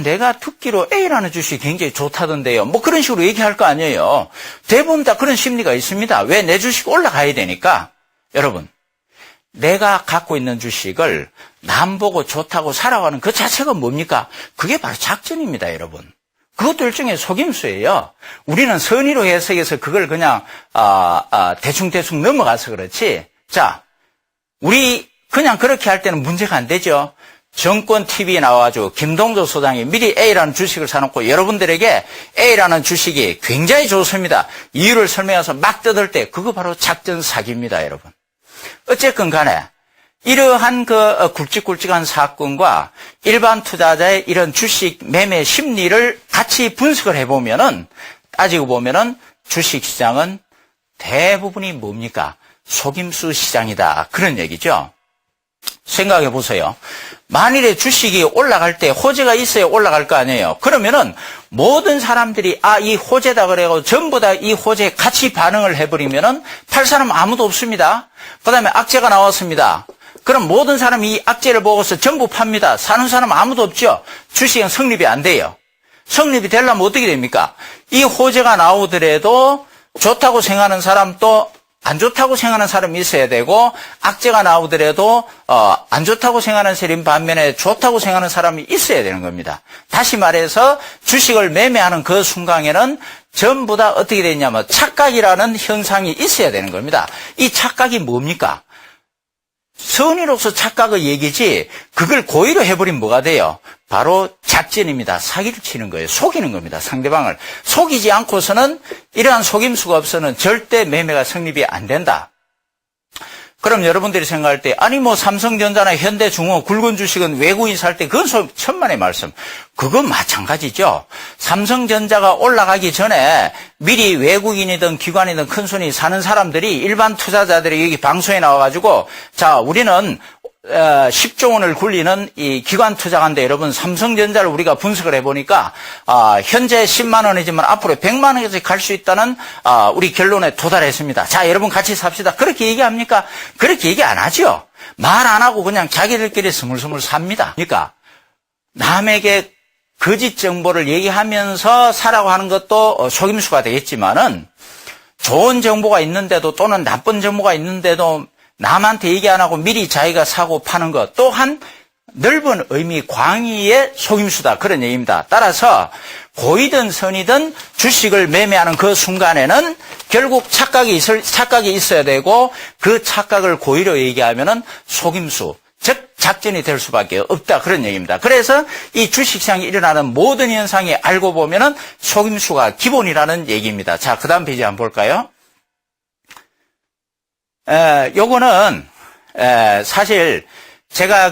내가 듣기로 A라는 주식이 굉장히 좋다던데요. 뭐 그런 식으로 얘기할 거 아니에요. 대부분 다 그런 심리가 있습니다. 왜? 내 주식 올라가야 되니까. 여러분, 내가 갖고 있는 주식을 남 보고 좋다고 사라고 하는 그 자체가 뭡니까? 그게 바로 작전입니다, 여러분. 그것도 일종의 속임수예요. 우리는 선의로 해석해서 그걸 그냥 대충 넘어가서 그렇지. 자, 우리 그냥 그렇게 할 때는 문제가 안 되죠. 정권 TV에 나와가지고 김동조 소장이 미리 A라는 주식을 사놓고 여러분들에게 A라는 주식이 굉장히 좋습니다. 이유를 설명해서 막 떠들 때 그거 바로 작전 사기입니다, 여러분. 어쨌건 간에 이러한 굵직굵직한 사건과 일반 투자자의 이런 주식 매매 심리를 같이 분석을 해보면은, 따지고 보면은 주식 시장은 대부분이 뭡니까? 속임수 시장이다. 그런 얘기죠. 생각해 보세요. 만일에 주식이 올라갈 때 호재가 있어야 올라갈 거 아니에요. 그러면은 모든 사람들이 이 호재다 그래가지고 전부 다 이 호재에 같이 반응을 해버리면은 팔 사람 아무도 없습니다. 그 다음에 악재가 나왔습니다. 그럼 모든 사람이 이 악재를 보고서 전부 팝니다. 사는 사람 아무도 없죠. 주식은 성립이 안 돼요. 성립이 되려면 어떻게 됩니까? 이 호재가 나오더라도 좋다고 생각하는 사람 또 안 좋다고 생각하는 사람이 있어야 되고, 악재가 나오더라도 안 좋다고 생각하는 사람 반면에 좋다고 생각하는 사람이 있어야 되는 겁니다. 다시 말해서 주식을 매매하는 그 순간에는 전부 다 어떻게 되냐면 착각이라는 현상이 있어야 되는 겁니다. 이 착각이 뭡니까? 선의로서 착각의 얘기지 그걸 고의로 해버리면 뭐가 돼요? 바로 작전입니다. 사기를 치는 거예요. 속이는 겁니다. 상대방을. 속이지 않고서는 이러한 속임수가 없어서는 절대 매매가 성립이 안 된다. 그럼 여러분들이 생각할 때 삼성전자나 현대중공 굵은 주식은 외국인이 살 때 그건 천만의 말씀. 그건 마찬가지죠. 삼성전자가 올라가기 전에 미리 외국인이든 기관이든 큰손이 사는 사람들이 일반 투자자들이 여기 방송에 나와가지고 자 우리는 10조 원을 굴리는 이 기관 투자가인데 여러분 삼성전자를 우리가 분석을 해보니까 현재 10만 원이지만 앞으로 100만 원까지 갈 수 있다는 우리 결론에 도달했습니다. 자 여러분 같이 삽시다. 그렇게 얘기합니까? 그렇게 얘기 안 하죠. 말 안 하고 그냥 자기들끼리 스물스물 삽니다. 그러니까 남에게 거짓 정보를 얘기하면서 사라고 하는 것도 속임수가 되겠지만은 좋은 정보가 있는데도 또는 나쁜 정보가 있는데도 남한테 얘기 안 하고 미리 자기가 사고 파는 것 또한 넓은 의미 광의의 속임수다. 그런 얘기입니다. 따라서 고이든 선이든 주식을 매매하는 그 순간에는 결국 착각이 있어야 되고 그 착각을 고의로 얘기하면은 속임수, 즉 작전이 될 수밖에 없다 그런 얘기입니다. 그래서 이 주식시장에 일어나는 모든 현상이 알고 보면은 속임수가 기본이라는 얘기입니다. 자, 그 다음 페이지 한번 볼까요? 요거는 사실 제가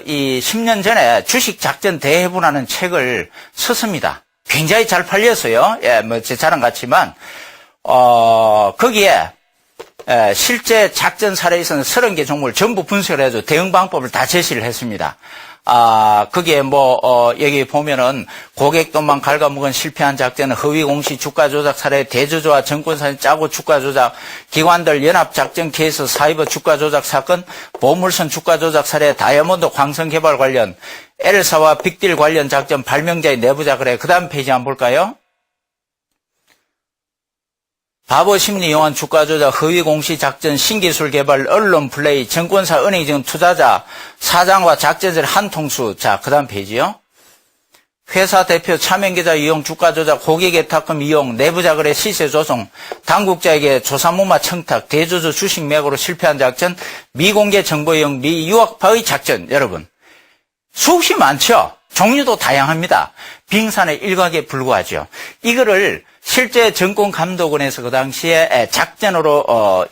이 10년 전에 주식 작전 대해부라는 책을 썼습니다. 굉장히 잘 팔렸어요. 뭐 제 자랑 같지만 거기에 실제 작전 사례에 있어서 30개 종목을 전부 분석을 해서 대응 방법을 다 제시를 했습니다. 거기에 여기 보면은 고객 돈만 갉아먹은 실패한 작전은 허위 공시 주가 조작 사례, 대주주와 증권사를 짜고 주가 조작, 기관들 연합 작전 케이스, 사이버 주가 조작 사건, 보물선 주가 조작 사례, 다이아몬드 광선 개발 관련, L사와 빅딜 관련 작전, 발명자의 내부자 그래. 그 다음 페이지 한번 볼까요? 바보 심리 용한 주가 조작, 허위 공시 작전, 신기술 개발, 언론 플레이, 증권사 은행증 투자자, 사장과 작전들 한통수. 자, 그 다음 페이지요. 회사 대표 차명계좌 이용, 주가 조작, 고객의 탁금 이용, 내부자 거래 시세 조성, 당국자에게 조사무마 청탁, 대주주 주식 매고로 실패한 작전, 미공개 정보 이용, 미유학파의 작전. 여러분, 수없이 많죠? 종류도 다양합니다. 빙산의 일각에 불과하죠. 이거를 실제 정권감독원에서 그 당시에 작전으로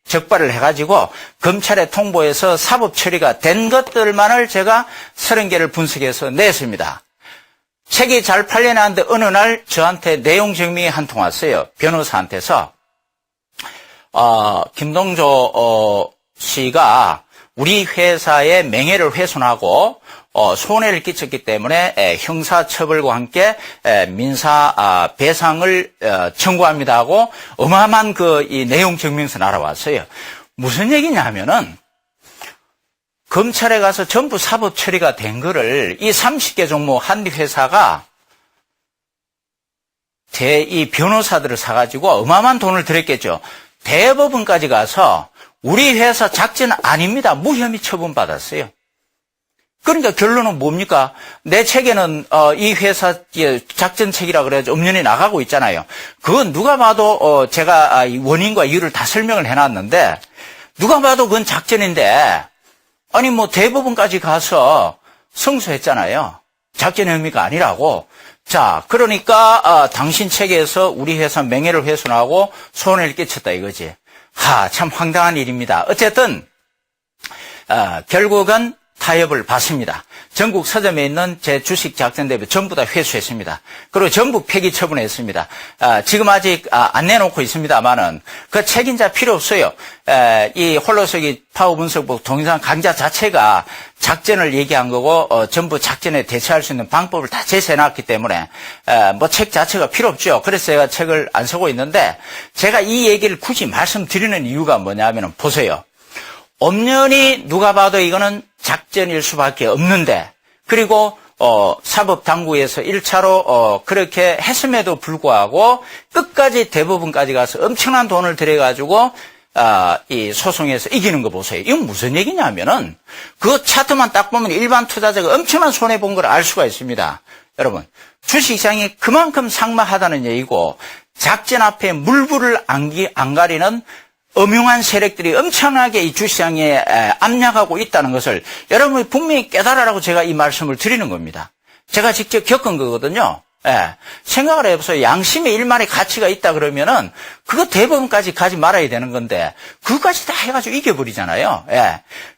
적발을 해가지고 검찰에 통보해서 사법 처리가 된 것들만을 제가 30개를 분석해서 냈습니다. 책이 잘 팔려나는데 어느 날 저한테 내용 증명이 한 통 왔어요. 변호사한테서 김동조 씨가 우리 회사의 명예를 훼손하고 손해를 끼쳤기 때문에 형사처벌과 함께 민사 배상을 청구합니다 하고 어마어마한 이 내용 증명서 날아왔어요. 무슨 얘기냐면은 검찰에 가서 전부 사법 처리가 된 거를 이 30개 종목 한 회사가 이 변호사들을 사가지고 어마어마한 돈을 들였겠죠. 대법원까지 가서 우리 회사 작전 아닙니다. 무혐의 처분받았어요. 그러니까 결론은 뭡니까? 내 책에는 이 회사 작전책이라 그래서 엄연히 나가고 있잖아요. 그건 누가 봐도 제가 원인과 이유를 다 설명을 해놨는데 누가 봐도 그건 작전인데 아니 대법원까지 가서 승소했잖아요. 작전 혐의가 아니라고. 자, 그러니까 당신 책에서 우리 회사 명예를 훼손하고 손해를 끼쳤다 이거지. 참 황당한 일입니다. 어쨌든 결국은 타협을 받습니다. 전국 서점에 있는 제 주식 작전 대비 전부 다 회수했습니다. 그리고 전부 폐기 처분했습니다. 지금 아직 안 내놓고 있습니다만은 그 책임자 필요 없어요. 이 홀로서기 파워 분석법 동영상 강좌 자체가 작전을 얘기한 거고 전부 작전에 대처할 수 있는 방법을 다 제시해놨기 때문에 책 자체가 필요 없죠. 그래서 제가 책을 안 쓰고 있는데 제가 이 얘기를 굳이 말씀드리는 이유가 뭐냐면은 보세요. 엄연히 누가 봐도 이거는 작전일 수밖에 없는데 그리고 사법당국에서 1차로 그렇게 했음에도 불구하고 끝까지 대법원까지 가서 엄청난 돈을 들여가지고 이 소송에서 이기는 거 보세요. 이건 무슨 얘기냐면은 그 차트만 딱 보면 일반 투자자가 엄청난 손해본 걸 알 수가 있습니다. 여러분, 주식시장이 그만큼 삭막하다는 얘기고 작전 앞에 물불을 안 가리는 엄용한 세력들이 엄청나게 이 주시장에 압력하고 있다는 것을 여러분이 분명히 깨달으라고 제가 이 말씀을 드리는 겁니다. 제가 직접 겪은 거거든요. 생각을 해보세요. 양심의 일말의 가치가 있다 그러면은 그거 대법원까지 가지 말아야 되는 건데 그거까지 다 해가지고 이겨버리잖아요.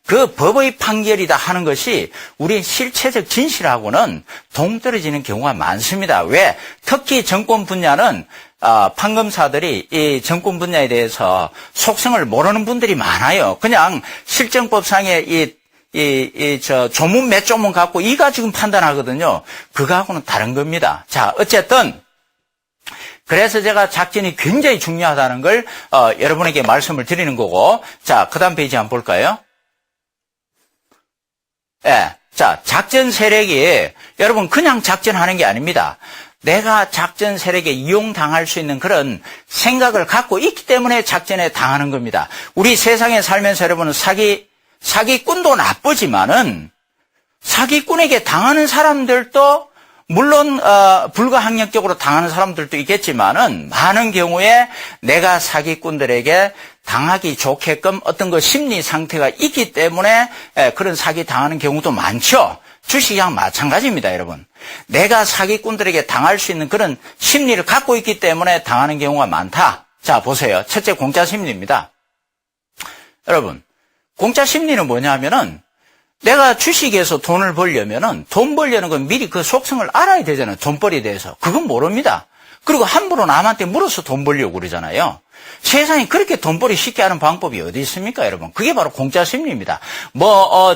그 법의 판결이다 하는 것이 우리 실체적 진실하고는 동떨어지는 경우가 많습니다. 왜? 특히 정권 분야는 판검사들이 이 정권 분야에 대해서 속성을 모르는 분들이 많아요. 그냥 실정법상의 조문 몇 조문 갖고 이가 지금 판단하거든요. 그거하고는 다른 겁니다. 자, 어쨌든 그래서 제가 작전이 굉장히 중요하다는 걸 여러분에게 말씀을 드리는 거고. 자, 그 다음 페이지 한번 볼까요? 자, 작전 세력이 여러분 그냥 작전하는 게 아닙니다. 내가 작전 세력에 이용당할 수 있는 그런 생각을 갖고 있기 때문에 작전에 당하는 겁니다. 우리 세상에 살면서 여러분은 사기꾼도 나쁘지만은 사기꾼에게 당하는 사람들도 물론 불가항력적으로 당하는 사람들도 있겠지만은 많은 경우에 내가 사기꾼들에게 당하기 좋게끔 어떤 그 심리 상태가 있기 때문에 그런 사기 당하는 경우도 많죠. 주식시장 마찬가지입니다, 여러분. 내가 사기꾼들에게 당할 수 있는 그런 심리를 갖고 있기 때문에 당하는 경우가 많다. 자, 보세요. 첫째, 공짜 심리입니다. 여러분, 공짜 심리는 뭐냐면은 내가 주식에서 돈을 벌려면은 돈 벌려는 건 미리 그 속성을 알아야 되잖아요. 돈벌이에 대해서. 그건 모릅니다. 그리고 함부로 남한테 물어서 돈 벌려고 그러잖아요. 세상에 그렇게 돈벌이 쉽게 하는 방법이 어디 있습니까, 여러분? 그게 바로 공짜 심리입니다.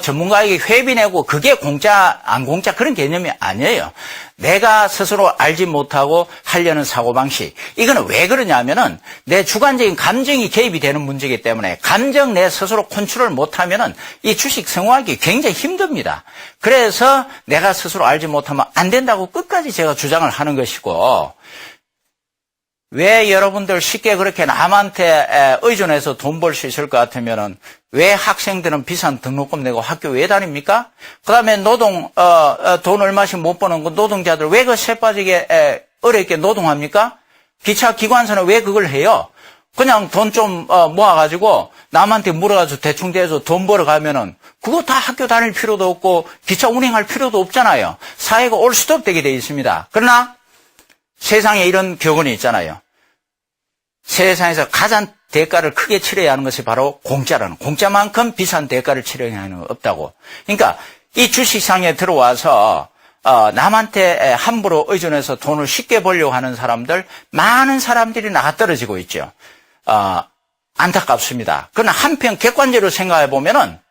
전문가에게 회비 내고 그게 공짜, 안 공짜 그런 개념이 아니에요. 내가 스스로 알지 못하고 하려는 사고방식. 이거는 왜 그러냐면은 내 주관적인 감정이 개입이 되는 문제이기 때문에 감정 내 스스로 컨트롤 못하면은 이 주식 성공하기 굉장히 힘듭니다. 그래서 내가 스스로 알지 못하면 안 된다고 끝까지 제가 주장을 하는 것이고, 왜 여러분들 쉽게 그렇게 남한테 의존해서 돈 벌 수 있을 것 같으면은 왜 학생들은 비싼 등록금 내고 학교 왜 다닙니까? 그 다음에 돈 얼마씩 못 버는 거 노동자들 왜 그 쇠 빠지게 어렵게 노동합니까? 기차 기관사는 왜 그걸 해요? 그냥 돈 좀 모아가지고 남한테 물어가지고 대충 대서 돈 벌어가면은 그거 다 학교 다닐 필요도 없고 기차 운행할 필요도 없잖아요. 사회가 올 수도 없게 돼 있습니다. 그러나 세상에 이런 격언이 있잖아요. 세상에서 가장 대가를 크게 치러야 하는 것이 바로 공짜라는, 공짜만큼 비싼 대가를 치러야 하는 건 없다고. 그러니까 이 주식시장에 들어와서 남한테 함부로 의존해서 돈을 쉽게 벌려고 하는 사람들, 많은 사람들이 나가 떨어지고 있죠. 안타깝습니다. 그러나 한편 객관적으로 생각해 보면은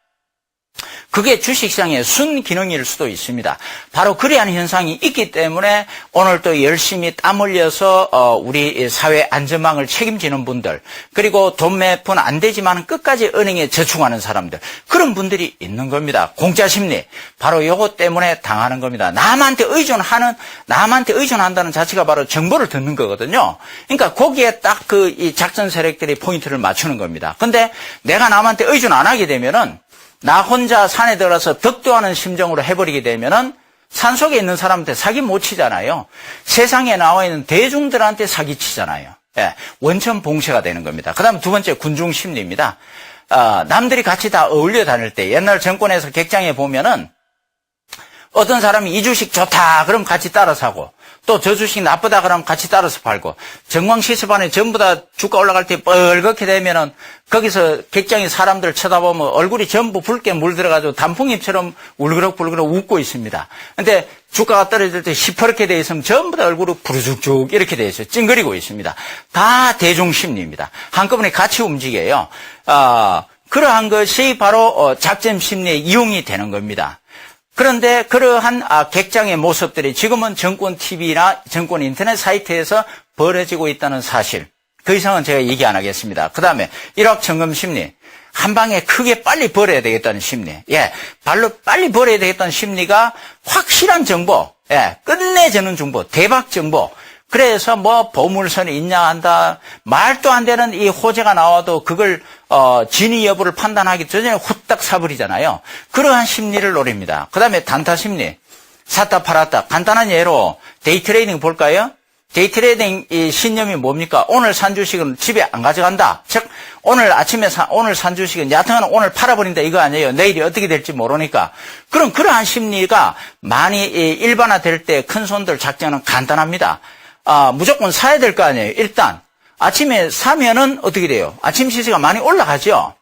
그게 주식시장의 순기능일 수도 있습니다. 바로 그러한 현상이 있기 때문에 오늘 또 열심히 땀 흘려서 우리 사회 안전망을 책임지는 분들, 그리고 돈 몇 푼 안 되지만 끝까지 은행에 저축하는 사람들, 그런 분들이 있는 겁니다. 공짜 심리, 바로 이것 때문에 당하는 겁니다. 남한테 의존한다는 자체가 바로 정보를 듣는 거거든요. 그러니까 거기에 딱 이 작전 세력들이 포인트를 맞추는 겁니다. 근데 내가 남한테 의존 안 하게 되면은 나 혼자 산에 들어가서 덕도하는 심정으로 해버리게 되면은 산속에 있는 사람한테 사기 못 치잖아요. 세상에 나와 있는 대중들한테 사기 치잖아요. 예, 원천 봉쇄가 되는 겁니다. 그 다음 두 번째, 군중 심리입니다. 남들이 같이 다 어울려 다닐 때, 옛날 정권에서 객장에 보면은 어떤 사람이 이 주식 좋다 그럼 같이 따라 사고, 또 저 주식 나쁘다 그러면 같이 따라서 팔고, 정광시세반에 전부 다 주가 올라갈 때 뻘겋게 되면은 거기서 객장의 사람들 쳐다보면 얼굴이 전부 붉게 물들어가지고 단풍잎처럼 울그럭불그럭 웃고 있습니다. 근데 주가가 떨어질 때 시퍼렇게 돼 있으면 전부 다 얼굴이 부르죽죽 이렇게 돼 있어요. 찡그리고 있습니다. 다 대중심리입니다. 한꺼번에 같이 움직여요. 그러한 것이 바로 작전 심리의 이용이 되는 겁니다. 그런데 그러한 객장의 모습들이 지금은 정권 TV나 정권 인터넷 사이트에서 벌어지고 있다는 사실, 그 이상은 제가 얘기 안 하겠습니다. 그 다음에 일확천금 심리, 한 방에 크게 빨리 벌어야 되겠다는 심리, 발로 빨리 벌어야 되겠다는 심리가 확실한 정보, 끝내주는 정보, 대박 정보. 그래서 보물선이 있냐 한다, 말도 안 되는 이 호재가 나와도 그걸 진위 여부를 판단하기 전에 후딱 사버리잖아요. 그러한 심리를 노립니다. 그 다음에 단타 심리, 샀다 팔았다. 간단한 예로 데이트레이딩 볼까요? 데이트레이딩 이 신념이 뭡니까? 오늘 산 주식은 집에 안 가져간다. 즉 오늘 아침에 오늘 산 주식은 야당은 오늘 팔아버린다 이거 아니에요. 내일이 어떻게 될지 모르니까. 그럼 그러한 심리가 많이 일반화될 때 큰 손들 작전은 간단합니다. 무조건 사야 될 거 아니에요. 일단 아침에 사면은 어떻게 돼요? 아침 시세가 많이 올라가죠.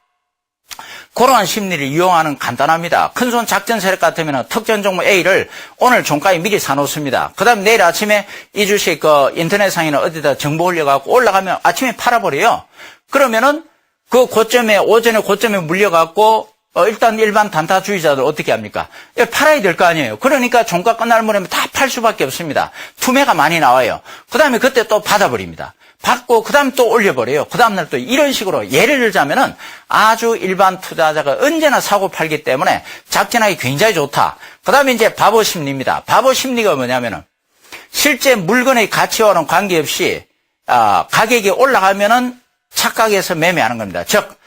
그러한 심리를 이용하는 간단합니다. 큰손 작전 세력 같으면 특정 종목 A를 오늘 종가에 미리 사놓습니다. 그 다음에 내일 아침에 이 주식 인터넷상이나 어디다 정보 올려갖고 올라가면 아침에 팔아버려요. 그러면은 그 고점에, 오전에 고점에 물려갖고 일단 일반 단타주의자들 어떻게 합니까? 팔아야 될 거 아니에요. 그러니까 종가 끝날 무렵에 다 팔 수밖에 없습니다. 투매가 많이 나와요. 그 다음에 그때 또 받아버립니다. 받고 그 다음 또 올려버려요. 그 다음날 또 이런 식으로 예를 들자면은 아주 일반 투자자가 언제나 사고 팔기 때문에 작전하기 굉장히 좋다. 그 다음에 이제 바보 심리입니다. 바보 심리가 뭐냐면은 실제 물건의 가치와는 관계없이 가격이 올라가면은 착각해서 매매하는 겁니다. 즉,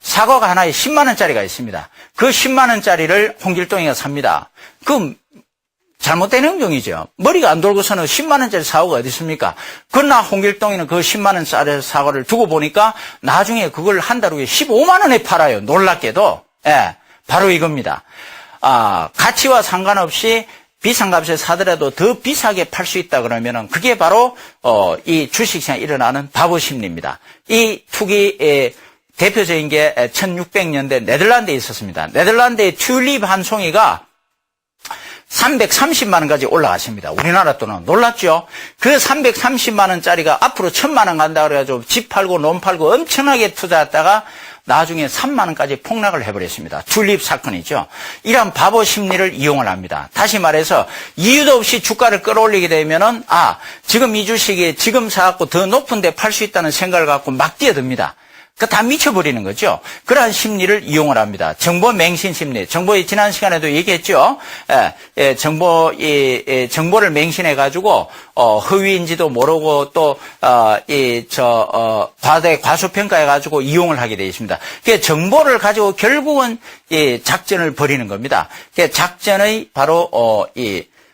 사과가 하나에 10만 원짜리가 있습니다. 그 10만 원짜리를 홍길동이가 삽니다. 그 잘못된 행동이죠. 머리가 안 돌고서는 10만 원짜리 사고가 어디 있습니까? 그러나 홍길동이는 그 10만 원짜리 사고를 두고 보니까 나중에 그걸 한 달 후에 15만 원에 팔아요. 놀랍게도. 예, 바로 이겁니다. 가치와 상관없이 비싼 값에 사더라도 더 비싸게 팔 수 있다 그러면은 그게 바로 이 주식시장에 일어나는 바보 심리입니다. 이 투기의 대표적인 게 1600년대 네덜란드에 있었습니다. 네덜란드의 튤립 한 송이가 330만 원까지 올라갔습니다. 우리나라 돈은 놀랐죠? 그 330만 원짜리가 앞으로 1000만 원 간다 그래가지고 집 팔고 논 팔고 엄청나게 투자했다가 나중에 3만 원까지 폭락을 해버렸습니다. 튤립 사건이죠. 이런 바보 심리를 이용을 합니다. 다시 말해서 이유도 없이 주가를 끌어올리게 되면은 지금 이 주식이 지금 사갖고 더 높은 데 팔 수 있다는 생각을 갖고 막 뛰어듭니다. 다 미쳐버리는 거죠. 그러한 심리를 이용을 합니다. 정보 맹신 심리. 지난 시간에도 얘기했죠. 정보를 맹신해가지고, 허위인지도 모르고 또, 과소평가해가지고 이용을 하게 되어 있습니다. 정보를 가지고 결국은 작전을 벌이는 겁니다. 작전의 바로,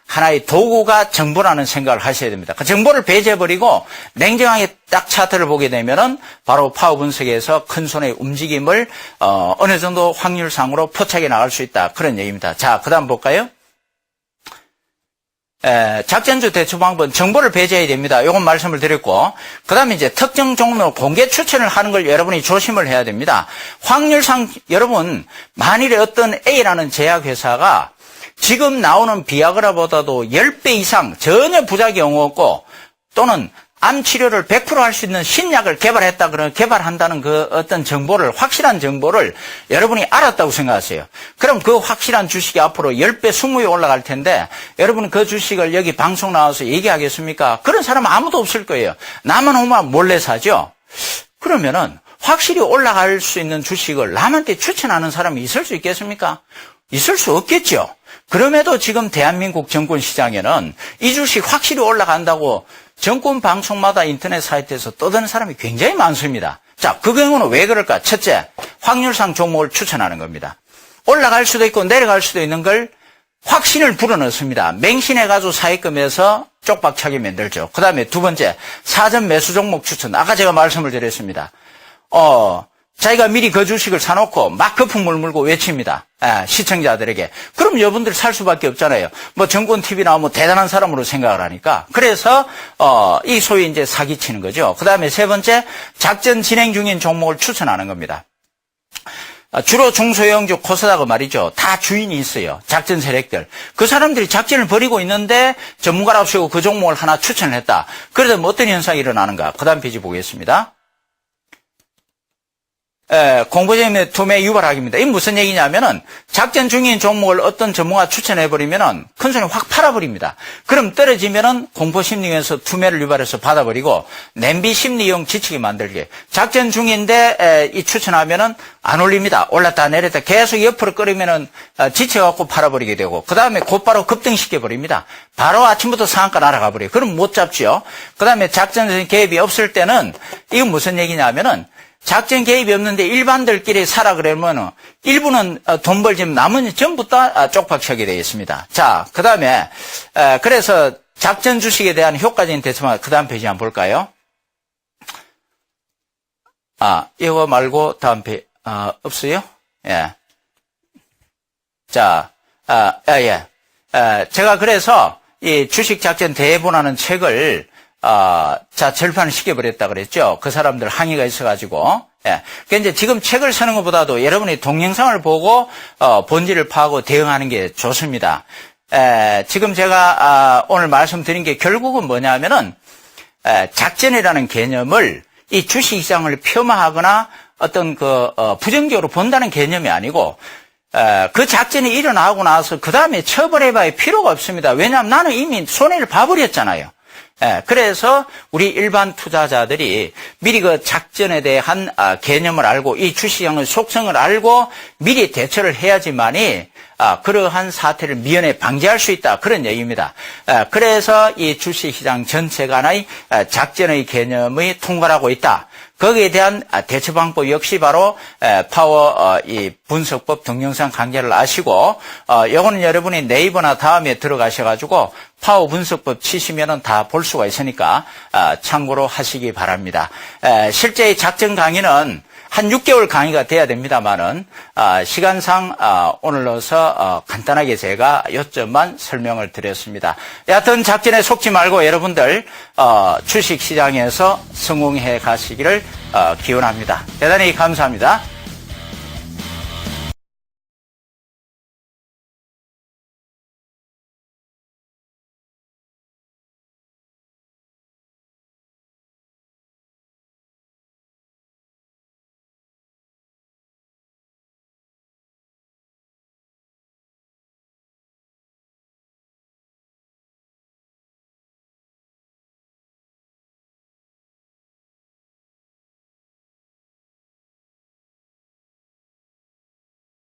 하나의 도구가 정보라는 생각을 하셔야 됩니다. 그 정보를 배제해버리고 냉정하게 딱 차트를 보게 되면은 바로 파워 분석에서 큰 손의 움직임을 어느 정도 확률상으로 포착해 나갈 수 있다. 그런 얘기입니다. 자, 그 다음 볼까요? 작전주 대처 방법은 정보를 배제해야 됩니다. 이건 말씀을 드렸고, 그 다음에 이제 특정 종목 공개 추천을 하는 걸 여러분이 조심을 해야 됩니다. 확률상 여러분, 만일에 어떤 A라는 제약회사가 지금 나오는 비아그라보다도 10배 이상 전혀 부작용 없고 또는 암 치료를 100% 할 수 있는 신약을 개발한다는 그 어떤 정보를, 확실한 정보를 여러분이 알았다고 생각하세요. 그럼 그 확실한 주식이 앞으로 10배, 20배 올라갈 텐데 여러분은 그 주식을 여기 방송 나와서 얘기하겠습니까? 그런 사람은 아무도 없을 거예요. 나만 오면 몰래 사죠? 그러면은 확실히 올라갈 수 있는 주식을 남한테 추천하는 사람이 있을 수 있겠습니까? 있을 수 없겠죠. 그럼에도 지금 대한민국 정권 시장에는 이 주식 확실히 올라간다고 정권 방송마다 인터넷 사이트에서 떠드는 사람이 굉장히 많습니다. 자, 그 경우는 왜 그럴까? 첫째, 확률상 종목을 추천하는 겁니다. 올라갈 수도 있고 내려갈 수도 있는 걸 확신을 불어넣습니다. 맹신해가지고 사익금에서 쪽박차게 만들죠. 그 다음에 두 번째, 사전 매수 종목 추천. 아까 제가 말씀을 드렸습니다. 자기가 미리 그 주식을 사놓고 막 거품을 물고 외칩니다. 시청자들에게. 그럼 여러분들 살 수밖에 없잖아요. 정권 TV 나오면 대단한 사람으로 생각을 하니까. 그래서, 이 소위 이제 사기치는 거죠. 그 다음에 세 번째, 작전 진행 중인 종목을 추천하는 겁니다. 주로 중소형주 코스닥은 말이죠. 다 주인이 있어요. 작전 세력들. 그 사람들이 작전을 벌이고 있는데 전문가라고 쓰고 그 종목을 하나 추천을 했다. 그래서 어떤 현상이 일어나는가. 그 다음 페이지 보겠습니다. 공포점의 투매 유발하기입니다. 이게 무슨 얘기냐면은 작전 중인 종목을 어떤 전문가 추천해버리면은 큰 손이 확 팔아버립니다. 그럼 떨어지면은 공포심리에서 투매를 유발해서 받아버리고 냄비 심리용 지치게 만들게. 작전 중인데 이 추천하면은 안 올립니다. 올랐다 내렸다 계속 옆으로 끓이면은 지쳐갖고 팔아버리게 되고 그 다음에 곧바로 급등시켜버립니다. 바로 아침부터 상한가 날아가 버려요. 그럼 못 잡죠. 그 다음에 작전 개입이 없을 때는 이건 무슨 얘기냐면은 작전 개입이 없는데 일반들끼리 사라 그러면 일부는 돈 벌지만 나머지 전부 다 쪽박차게 되어 있습니다. 자, 그 다음에 그래서 작전 주식에 대한 효과적인 대처만 그 다음 페이지 한번 볼까요? 이거 말고 다음 페이지 없어요? 예. 자, 예. 제가 그래서 이 주식 작전 대본하는 책을 절판을 시켜버렸다 그랬죠. 그 사람들 항의가 있어가지고. 예. 그러니까 이제 지금 책을 쓰는 것보다도 여러분이 동영상을 보고, 본질을 파악하고 대응하는 게 좋습니다. 지금 제가, 오늘 말씀드린 게 결국은 뭐냐면은, 작전이라는 개념을 이 주식시장을 폄하하거나 어떤 부정적으로 본다는 개념이 아니고, 그 작전이 일어나고 나서 그 다음에 처벌해봐야 필요가 없습니다. 왜냐하면 나는 이미 손해를 봐버렸잖아요. 그래서 우리 일반 투자자들이 미리 그 작전에 대한 개념을 알고 이 주시장의 속성을 알고 미리 대처를 해야지만이 그러한 사태를 미연에 방지할 수 있다. 그런 얘기입니다. 그래서 이 주식시장 전체 간의 작전의 개념이 통과하고 있다. 거기에 대한 대처 방법 역시 바로 파워 이 분석법 동영상 강좌를 아시고 요거는 여러분이 네이버나 다음에 들어가셔가지고 파워 분석법 치시면은 다 볼 수가 있으니까 참고로 하시기 바랍니다. 실제 이 작전 강의는 한 6개월 강의가 돼야 됩니다만은 시간상 오늘로서 간단하게 제가 요점만 설명을 드렸습니다. 여하튼 작전에 속지 말고 여러분들 주식시장에서 성공해 가시기를 기원합니다. 대단히 감사합니다.